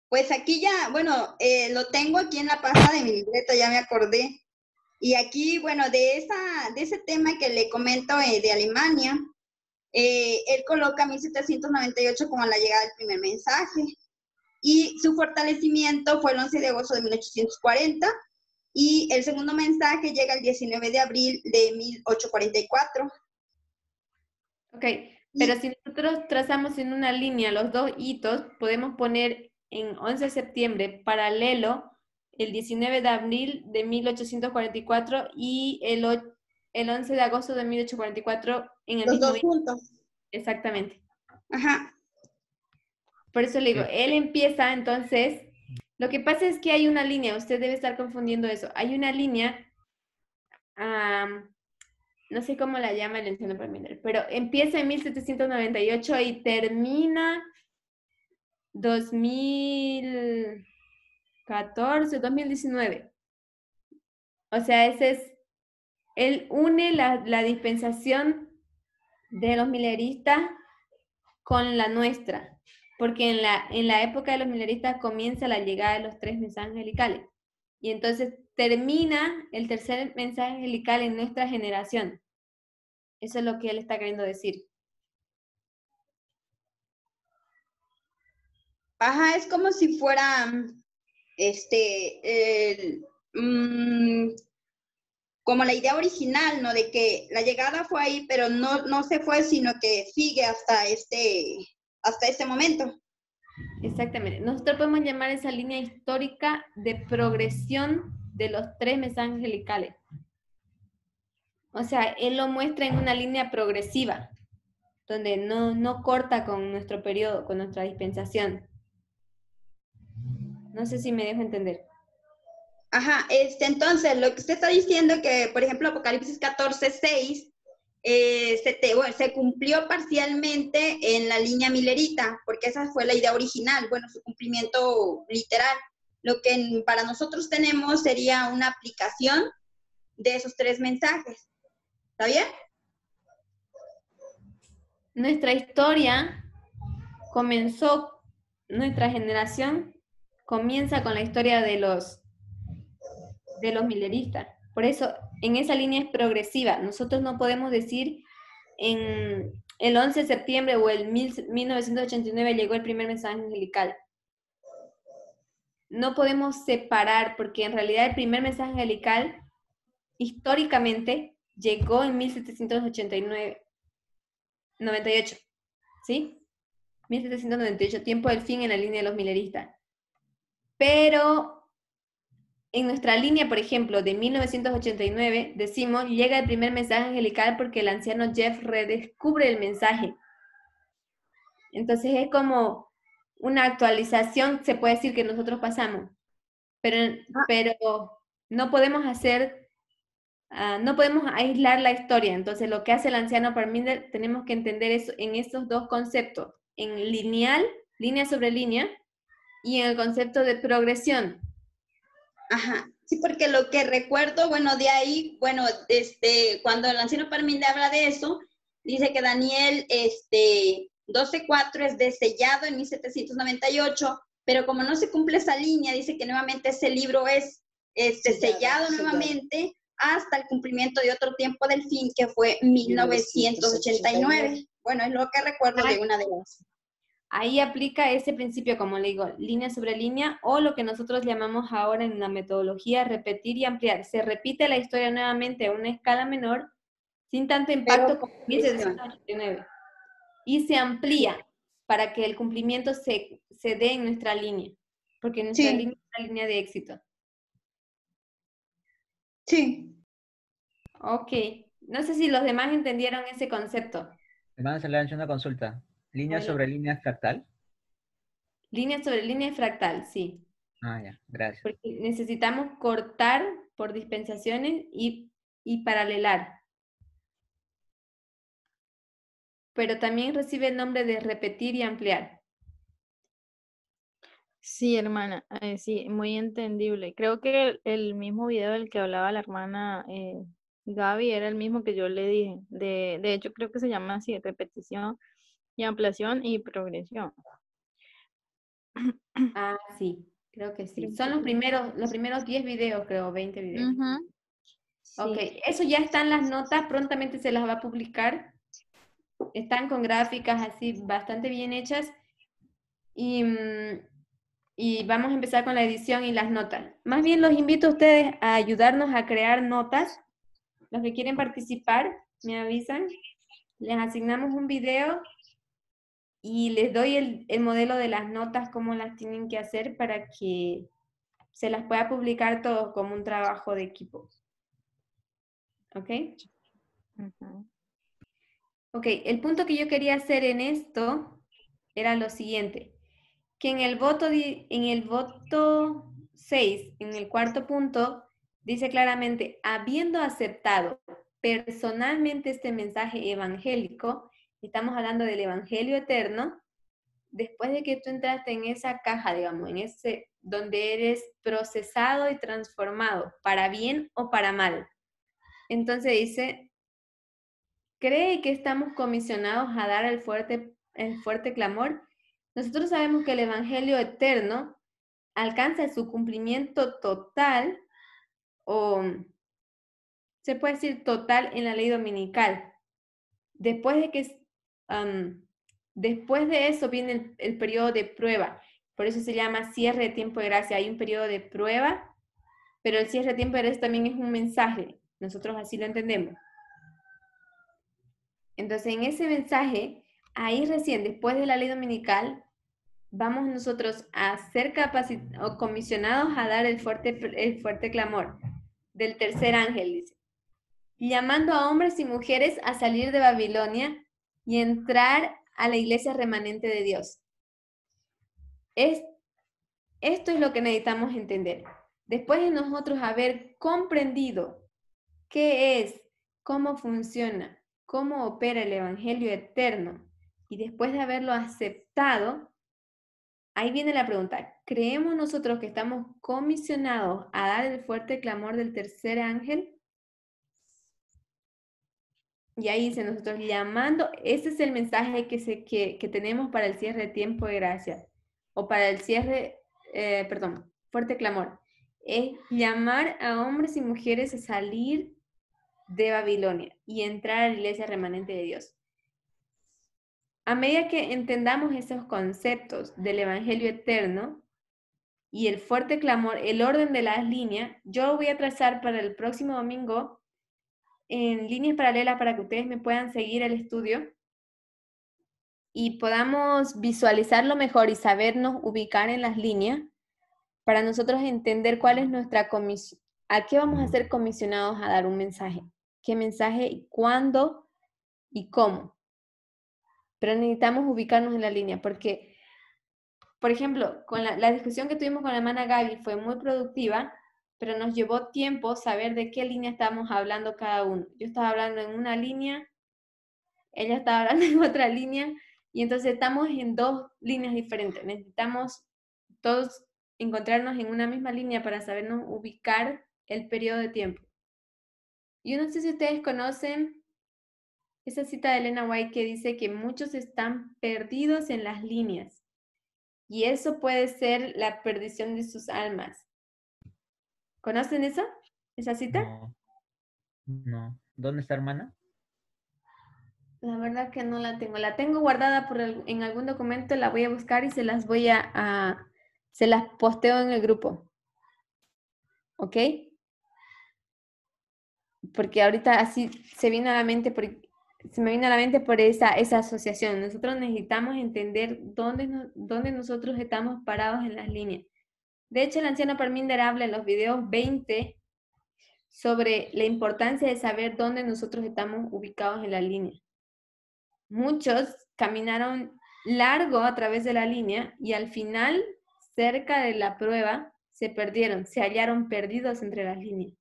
Pues aquí ya, bueno, lo tengo aquí en la página de mi libreta, ya me acordé. Y aquí, bueno, de ese tema que le comento de Alemania, él coloca 1798 como la llegada del primer mensaje. Y su fortalecimiento fue el 11 de agosto de 1840. Y el segundo mensaje llega el 19 de abril de 1844.
Ok, pero si nosotros trazamos en una línea los dos hitos, podemos poner en 11 de septiembre paralelo el 19 de abril de 1844 y el 11 de agosto de 1844 en el
Los
mismo
dos
día.
juntos.
Exactamente.
Ajá.
Por eso le digo,
Sí.
él empieza entonces, lo que pasa es que hay una línea, usted debe estar confundiendo eso, hay una línea, no sé cómo la llama el anciano Parminder, pero empieza en 1798 y termina 2014, 2019. O sea, él une la dispensación de los mileristas con la nuestra, porque en la época de los mileristas comienza la llegada de los tres mensajes angelicales, y entonces termina el tercer mensaje angelical en nuestra generación. Eso es lo que él está queriendo decir.
Ajá, es como si fuera, como la idea original, ¿no? De que la llegada fue ahí, pero no se fue, sino que sigue hasta este momento.
Exactamente. Nosotros podemos llamar esa línea histórica de progresión de los tres mensajes angelicales. O sea, él lo muestra en una línea progresiva, donde no corta con nuestro periodo, con nuestra dispensación. No sé si me dejo entender.
Ajá, entonces, lo que usted está diciendo que, por ejemplo, Apocalipsis 14:6 se cumplió parcialmente en la línea milerita, porque esa fue la idea original, bueno, su cumplimiento literal. Lo que para nosotros tenemos sería una aplicación de esos tres mensajes. ¿Está bien?
Nuestra historia comenzó, nuestra generación comienza con la historia de los mileristas. Por eso, en esa línea es progresiva. Nosotros no podemos decir en el 11 de septiembre o el 1989 llegó el primer mensaje angelical. No podemos separar, porque en realidad el primer mensaje angelical históricamente llegó en 1798, ¿sí? 1798, tiempo del fin en la línea de los mileristas. Pero en nuestra línea, por ejemplo, de 1989, decimos, llega el primer mensaje angelical porque el anciano Jeff redescubre el mensaje. Entonces es como una actualización, se puede decir que nosotros pasamos, pero no podemos hacer, no podemos aislar la historia. Entonces lo que hace el anciano Parminder, tenemos que entender eso en estos dos conceptos, en lineal, línea sobre línea, y en el concepto de progresión.
Ajá, sí, porque lo que recuerdo, bueno, de ahí, bueno, cuando el anciano Parminder habla de eso, dice que Daniel 12:4 es desellado en 1798, pero como no se cumple esa línea, dice que nuevamente ese libro es sellado nuevamente hasta el cumplimiento de otro tiempo del fin, que fue 1989. Bueno, es lo que recuerdo de una de las.
Ahí aplica ese principio, como le digo, línea sobre línea, o lo que nosotros llamamos ahora en la metodología repetir y ampliar. Se repite la historia nuevamente a una escala menor, sin tanto impacto como 1789. Y se amplía para que el cumplimiento se dé en nuestra línea, porque nuestra línea es una línea de éxito.
Sí.
Ok. No sé si los demás entendieron ese concepto.
Hermana, se le ha hecho una consulta. ¿Línea sobre línea fractal?
Línea sobre línea fractal, sí.
Ah, ya, gracias.
Porque necesitamos cortar por dispensaciones y paralelar. Pero también recibe el nombre de repetir y ampliar.
Sí, hermana, sí, muy entendible. Creo que el mismo video del que hablaba la hermana Gaby era el mismo que yo le dije. De hecho, creo que se llama así, repetición y ampliación y progresión.
Ah, sí, creo que sí. Son los primeros 10 videos, creo, 20 videos.
Sí.
Ok, eso ya está en las notas, prontamente se las va a publicar. Están con gráficas así bastante bien hechas. Y vamos a empezar con la edición y las notas. Más bien los invito a ustedes a ayudarnos a crear notas. Los que quieren participar, me avisan. Les asignamos un video y les doy el modelo de las notas, cómo las tienen que hacer para que se las pueda publicar todos como un trabajo de equipo. ¿Ok? Ok, el punto que yo quería hacer en esto era lo siguiente, que en el voto 6, en el cuarto punto, dice claramente, habiendo aceptado personalmente este mensaje evangélico, estamos hablando del evangelio eterno, después de que tú entraste en esa caja, digamos, en ese donde eres procesado y transformado, para bien o para mal. Entonces dice, ¿cree que estamos comisionados a dar el fuerte clamor? Nosotros sabemos que el evangelio eterno alcanza su cumplimiento total, o se puede decir total, en la ley dominical. Después de eso viene el periodo de prueba. Por eso se llama cierre de tiempo de gracia. Hay un periodo de prueba, pero el cierre de tiempo de gracia también es un mensaje. Nosotros así lo entendemos. Entonces, en ese mensaje, ahí recién, después de la ley dominical, vamos nosotros a ser comisionados a dar el fuerte clamor del tercer ángel, dice, llamando a hombres y mujeres a salir de Babilonia y entrar a la iglesia remanente de Dios. Esto es lo que necesitamos entender. Después de nosotros haber comprendido qué es, cómo funciona, cómo opera el evangelio eterno, y después de haberlo aceptado, ahí viene la pregunta, ¿creemos nosotros que estamos comisionados a dar el fuerte clamor del tercer ángel? Y ahí dice nosotros llamando, ese es el mensaje que tenemos para el cierre de tiempo de gracia, o para el cierre, fuerte clamor. Es llamar a hombres y mujeres a salir de Babilonia y entrar a la iglesia remanente de Dios. A medida que entendamos esos conceptos del evangelio eterno y el fuerte clamor, el orden de las líneas, yo voy a trazar para el próximo domingo en líneas paralelas para que ustedes me puedan seguir el estudio y podamos visualizarlo mejor y sabernos ubicar en las líneas para nosotros entender cuál es nuestra comisión, a qué vamos a ser comisionados a dar un mensaje, qué mensaje y cuándo y cómo. Pero necesitamos ubicarnos en la línea, porque, por ejemplo, con la discusión que tuvimos con la hermana Gaby fue muy productiva, pero nos llevó tiempo saber de qué línea estábamos hablando cada uno. Yo estaba hablando en una línea, ella estaba hablando en otra línea, y entonces estamos en dos líneas diferentes. Necesitamos todos encontrarnos en una misma línea para sabernos ubicar el periodo de tiempo. Yo no sé si ustedes conocen esa cita de Elena White que dice que muchos están perdidos en las líneas, y eso puede ser la perdición de sus almas. ¿Conocen eso? ¿Esa cita?
No, no. ¿Dónde está, hermana?
La verdad que no la tengo. La tengo guardada en algún documento, la voy a buscar y se las voy se las posteo en el grupo. ¿Ok? Porque ahorita así se me vino a la mente por esa asociación. Nosotros necesitamos entender dónde nosotros estamos parados en las líneas. De hecho, el anciano Parminder habla en los videos 20 sobre la importancia de saber dónde nosotros estamos ubicados en la línea. Muchos caminaron largo a través de la línea y al final, cerca de la prueba, se perdieron, se hallaron perdidos entre las líneas.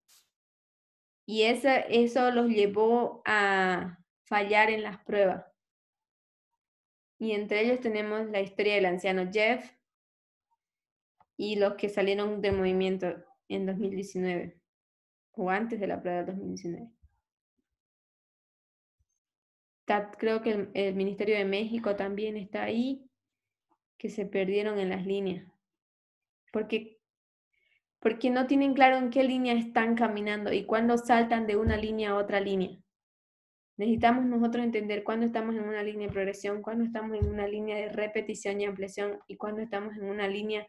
Y eso los llevó a fallar en las pruebas. Y entre ellos tenemos la historia del anciano Jeff y los que salieron del movimiento en 2019 o antes de la prueba del 2019. Creo que el Ministerio de México también está ahí, que se perdieron en las líneas. Porque no tienen claro en qué línea están caminando y cuándo saltan de una línea a otra línea. Necesitamos nosotros entender cuándo estamos en una línea de progresión, cuándo estamos en una línea de repetición y ampliación y cuándo estamos en una línea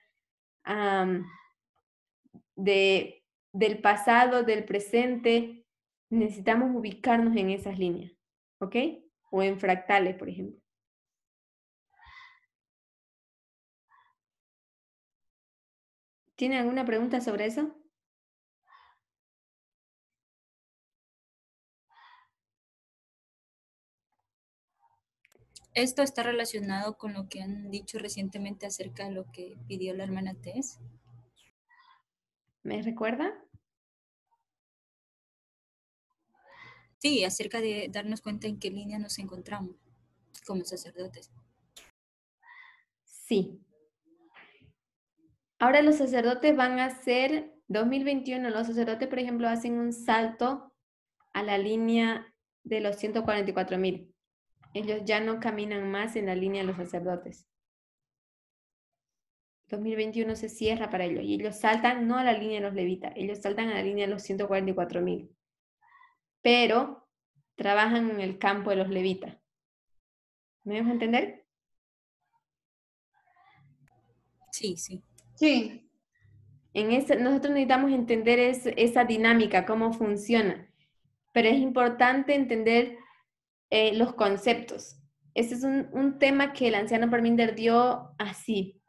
del pasado, del presente. Necesitamos ubicarnos en esas líneas, ¿ok? O en fractales, por ejemplo. ¿Tienen alguna pregunta sobre eso?
¿Esto está relacionado con lo que han dicho recientemente acerca de lo que pidió la hermana Tess?
¿Me recuerda?
Sí, acerca de darnos cuenta en qué línea nos encontramos como sacerdotes.
Sí. Ahora los sacerdotes van a hacer, 2021, los sacerdotes, por ejemplo, hacen un salto a la línea de los 144,000. Ellos ya no caminan más en la línea de los sacerdotes. 2021 se cierra para ellos y ellos saltan no a la línea de los levitas, ellos saltan a la línea de los 144,000. Pero trabajan en el campo de los levitas. ¿Me dejo entender?
Sí, sí.
Sí.
Nosotros necesitamos entender esa dinámica, cómo funciona. Pero es importante entender los conceptos. Ese es un tema que el anciano Parminder dio así.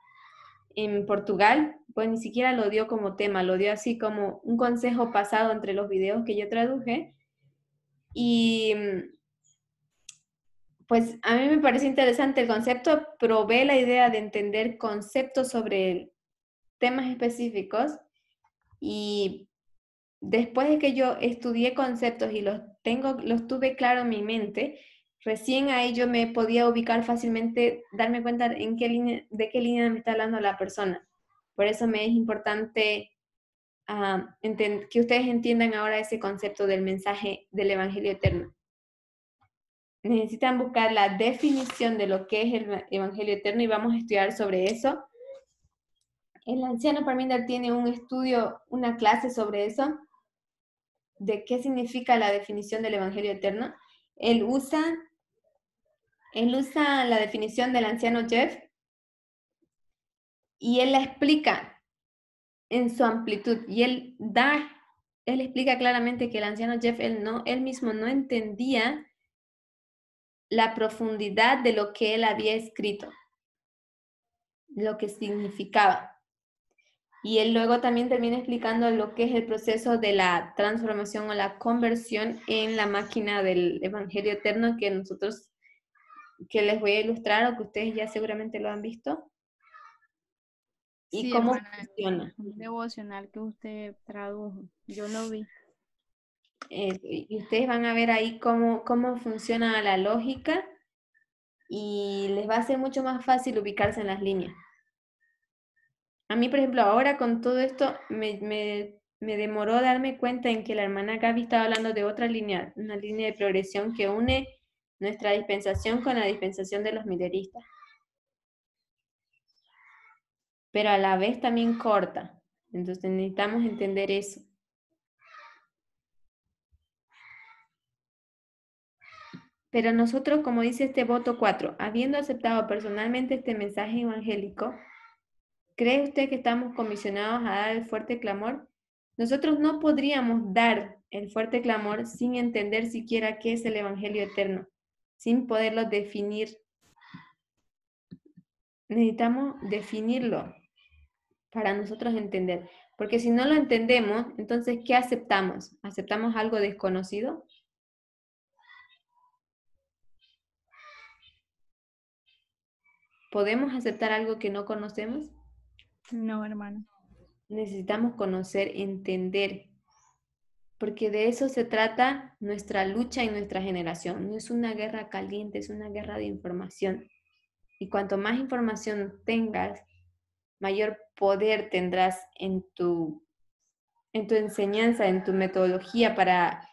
En Portugal, pues ni siquiera lo dio como tema, lo dio así como un consejo pasado entre los videos que yo traduje. Y pues a mí me parece interesante el concepto, probé la idea de entender conceptos sobre temas específicos y después de que yo estudié conceptos y los tuve claro en mi mente, recién ahí yo me podía ubicar fácilmente, darme cuenta de qué línea me está hablando la persona. Por eso me es importante que ustedes entiendan ahora ese concepto del mensaje del Evangelio eterno. Necesitan buscar la definición de lo que es el Evangelio eterno y vamos a estudiar sobre eso. El anciano Parminder tiene un estudio, una clase sobre eso, de qué significa la definición del Evangelio eterno. Él usa la definición del anciano Jeff y él la explica en su amplitud y él explica claramente que el anciano Jeff, él mismo no entendía la profundidad de lo que él había escrito, lo que significaba. Y él luego también termina explicando lo que es el proceso de la transformación o la conversión en la máquina del Evangelio Eterno que les voy a ilustrar o que ustedes ya seguramente lo han visto. Y
Sí,
cómo
hermana,
funciona.
un devocional que usted tradujo. Yo lo vi.
Y ustedes van a ver ahí cómo funciona la lógica y les va a ser mucho más fácil ubicarse en las líneas. A mí, por ejemplo, ahora con todo esto me demoró darme cuenta en que la hermana Gaby estaba hablando de otra línea, una línea de progresión que une nuestra dispensación con la dispensación de los mileristas, pero a la vez también corta. Entonces necesitamos entender eso. Pero nosotros, como dice este voto 4, habiendo aceptado personalmente este mensaje evangélico, ¿cree usted que estamos comisionados a dar el fuerte clamor? Nosotros no podríamos dar el fuerte clamor sin entender siquiera qué es el Evangelio eterno, sin poderlo definir. Necesitamos definirlo para nosotros entender, porque si no lo entendemos, entonces, ¿qué aceptamos? ¿Aceptamos algo desconocido? ¿Podemos aceptar algo que no conocemos?
No, hermana.
Necesitamos conocer, entender, porque de eso se trata nuestra lucha y nuestra generación. No es una guerra caliente, es una guerra de información. Y cuanto más información tengas, mayor poder tendrás en tu enseñanza, en tu metodología para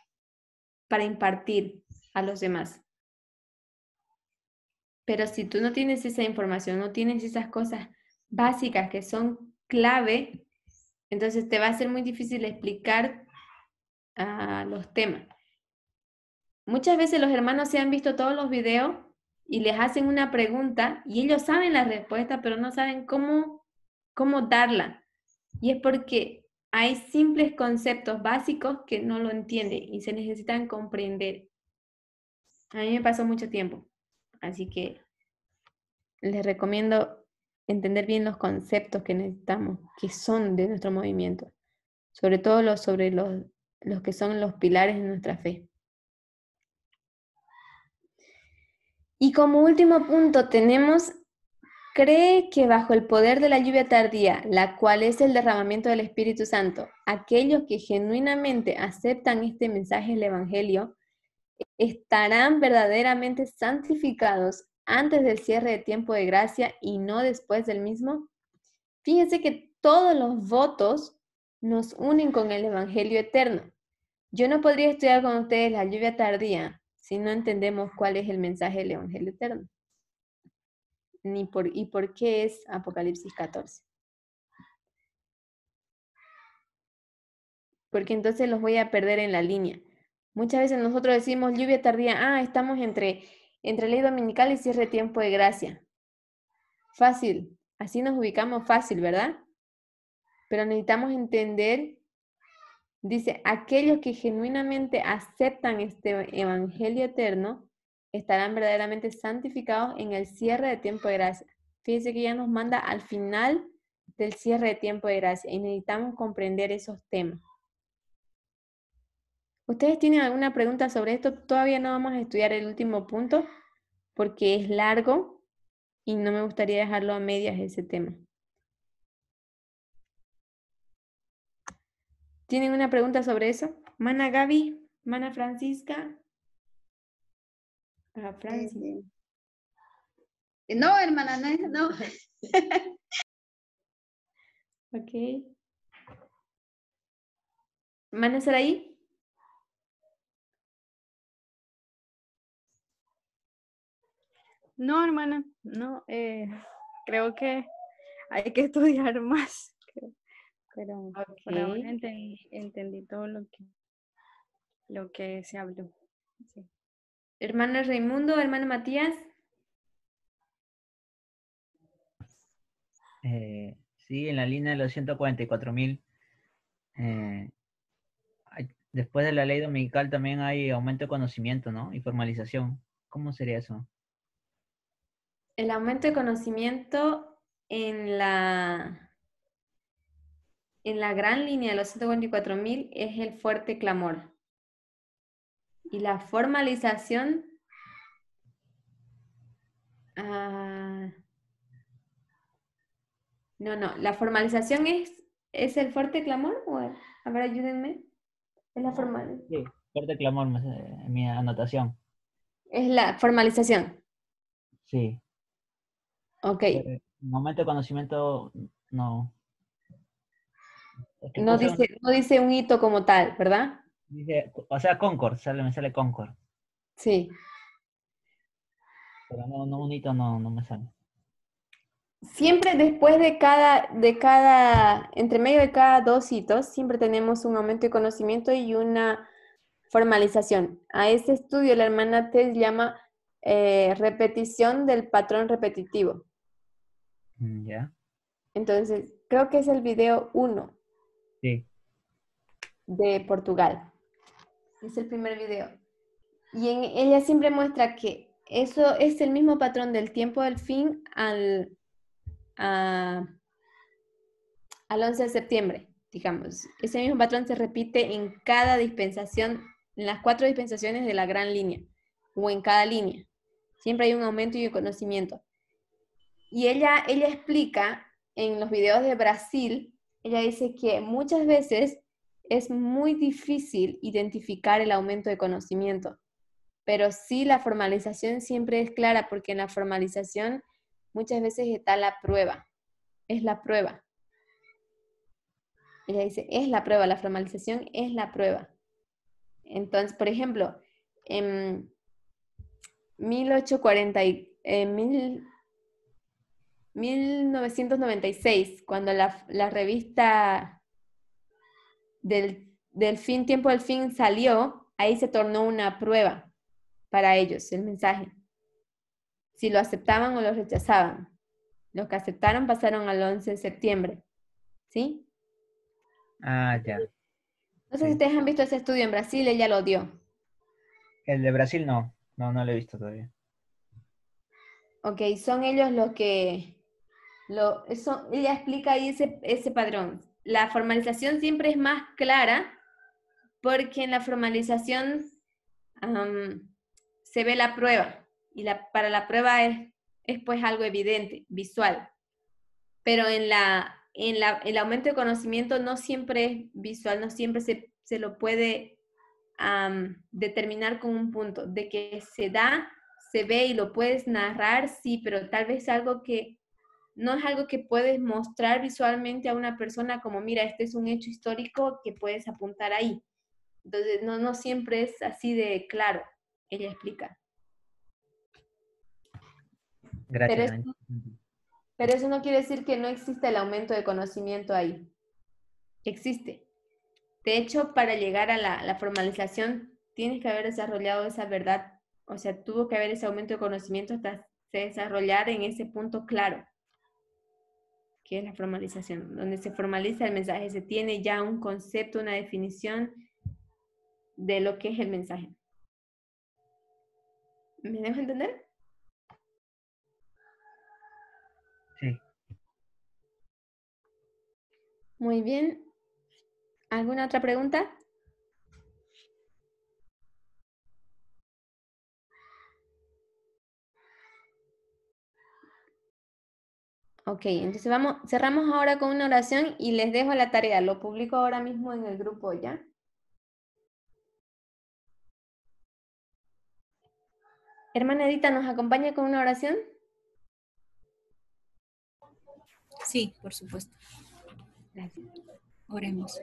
impartir a los demás. Pero si tú no tienes esa información, no tienes esas cosas básicas que son clave, entonces te va a ser muy difícil explicar los temas. Muchas veces los hermanos se han visto todos los videos y les hacen una pregunta y ellos saben la respuesta, pero no saben cómo darla. Y es porque hay simples conceptos básicos que no lo entienden y se necesitan comprender. A mí me pasó mucho tiempo, así que les recomiendo entender bien los conceptos que necesitamos, que son de nuestro movimiento, sobre todo sobre los que son los pilares de nuestra fe. Y como último punto tenemos, cree que bajo el poder de la lluvia tardía, la cual es el derramamiento del Espíritu Santo, aquellos que genuinamente aceptan este mensaje del Evangelio, estarán verdaderamente santificados antes del cierre de tiempo de gracia y no después del mismo. Fíjense que todos los votos nos unen con el Evangelio eterno. Yo no podría estudiar con ustedes la lluvia tardía si no entendemos cuál es el mensaje del Evangelio eterno. Y por qué es Apocalipsis 14. Porque entonces los voy a perder en la línea. Muchas veces nosotros decimos lluvia tardía, estamos entre ley dominical y cierre de tiempo de gracia. Fácil, así nos ubicamos fácil, ¿verdad? Pero necesitamos entender, dice, aquellos que genuinamente aceptan este evangelio eterno estarán verdaderamente santificados en el cierre de tiempo de gracia. Fíjense que ya nos manda al final del cierre de tiempo de gracia y necesitamos comprender esos temas. ¿Ustedes tienen alguna pregunta sobre esto? Todavía no vamos a estudiar el último punto porque es largo y no me gustaría dejarlo a medias ese tema. ¿Tienen una pregunta sobre eso? Mana Gaby, Mana Francisca. Francis.
No, hermana, no.
Ok. ¿Mana Saraí?
No, hermana, no. Creo que hay que estudiar más. Pero por ahora entendí todo lo que se habló. Sí.
Hermano Raimundo, hermano Matías.
Sí, en la línea de los 144.000. Después de la ley dominical también hay aumento de conocimiento, ¿no? Y formalización. ¿Cómo sería eso?
El aumento de conocimiento en la en la gran línea de los 144.000 es el fuerte clamor. Y la formalización... no, la formalización es el fuerte clamor, o a ver, ayúdenme. Es la formal.
Sí, fuerte clamor, mi anotación.
Es la formalización.
Sí.
Ok.
Pero en momento de conocimiento, no. Es que
No dice un hito como tal, ¿verdad?
o sea, Concord, me sale Concord.
Sí.
Pero no, un hito no me sale.
Siempre después entre medio de cada 2 hitos, siempre tenemos un aumento de conocimiento y una formalización. A ese estudio la hermana Tess llama repetición del patrón repetitivo.
Ya.
Entonces, creo que es el video 1
Sí.
de Portugal. Es el primer video. Y ella siempre muestra que eso es el mismo patrón del tiempo del fin al 11 de septiembre, digamos. Ese mismo patrón se repite en cada dispensación, en las 4 dispensaciones de la gran línea, o en cada línea. Siempre hay un aumento y un conocimiento. Y ella explica en los videos de Brasil, ella dice que muchas veces es muy difícil identificar el aumento de conocimiento, pero sí la formalización siempre es clara, porque en la formalización muchas veces está la prueba, es la prueba. Ella dice, es la prueba, la formalización es la prueba. Entonces, por ejemplo, en 1996, cuando la revista del fin, Tiempo del Fin salió, ahí se tornó una prueba para ellos, el mensaje. Si lo aceptaban o lo rechazaban. Los que aceptaron pasaron al 11 de septiembre. ¿Sí?
Ah, ya.
No sé si ustedes han visto ese estudio en Brasil, ella lo dio.
El de Brasil no lo he visto todavía.
Ok, son ellos los que... ella explica ahí ese patrón. La formalización siempre es más clara porque en la formalización se ve la prueba y para la prueba es pues algo evidente, visual. Pero en el aumento de conocimiento no siempre es visual, no siempre se lo puede determinar con un punto. De que se da, se ve y lo puedes narrar, sí, pero tal vez algo que no es algo que puedes mostrar visualmente a una persona como, mira, este es un hecho histórico que puedes apuntar ahí. Entonces, no siempre es así de claro, ella explica.
Gracias.
Pero eso no quiere decir que no existe el aumento de conocimiento ahí. Existe. De hecho, para llegar a la formalización, tienes que haber desarrollado esa verdad. O sea, tuvo que haber ese aumento de conocimiento hasta se desarrollar en ese punto claro, que es la formalización, donde se formaliza el mensaje, se tiene ya un concepto, una definición de lo que es el mensaje. ¿Me dejo entender?
Sí.
Muy bien. ¿Alguna otra pregunta? Ok, entonces cerramos ahora con una oración y les dejo la tarea. Lo publico ahora mismo en el grupo, ¿ya? Hermana Edita, ¿nos acompaña con una oración?
Sí, por supuesto.
Gracias.
Oremos.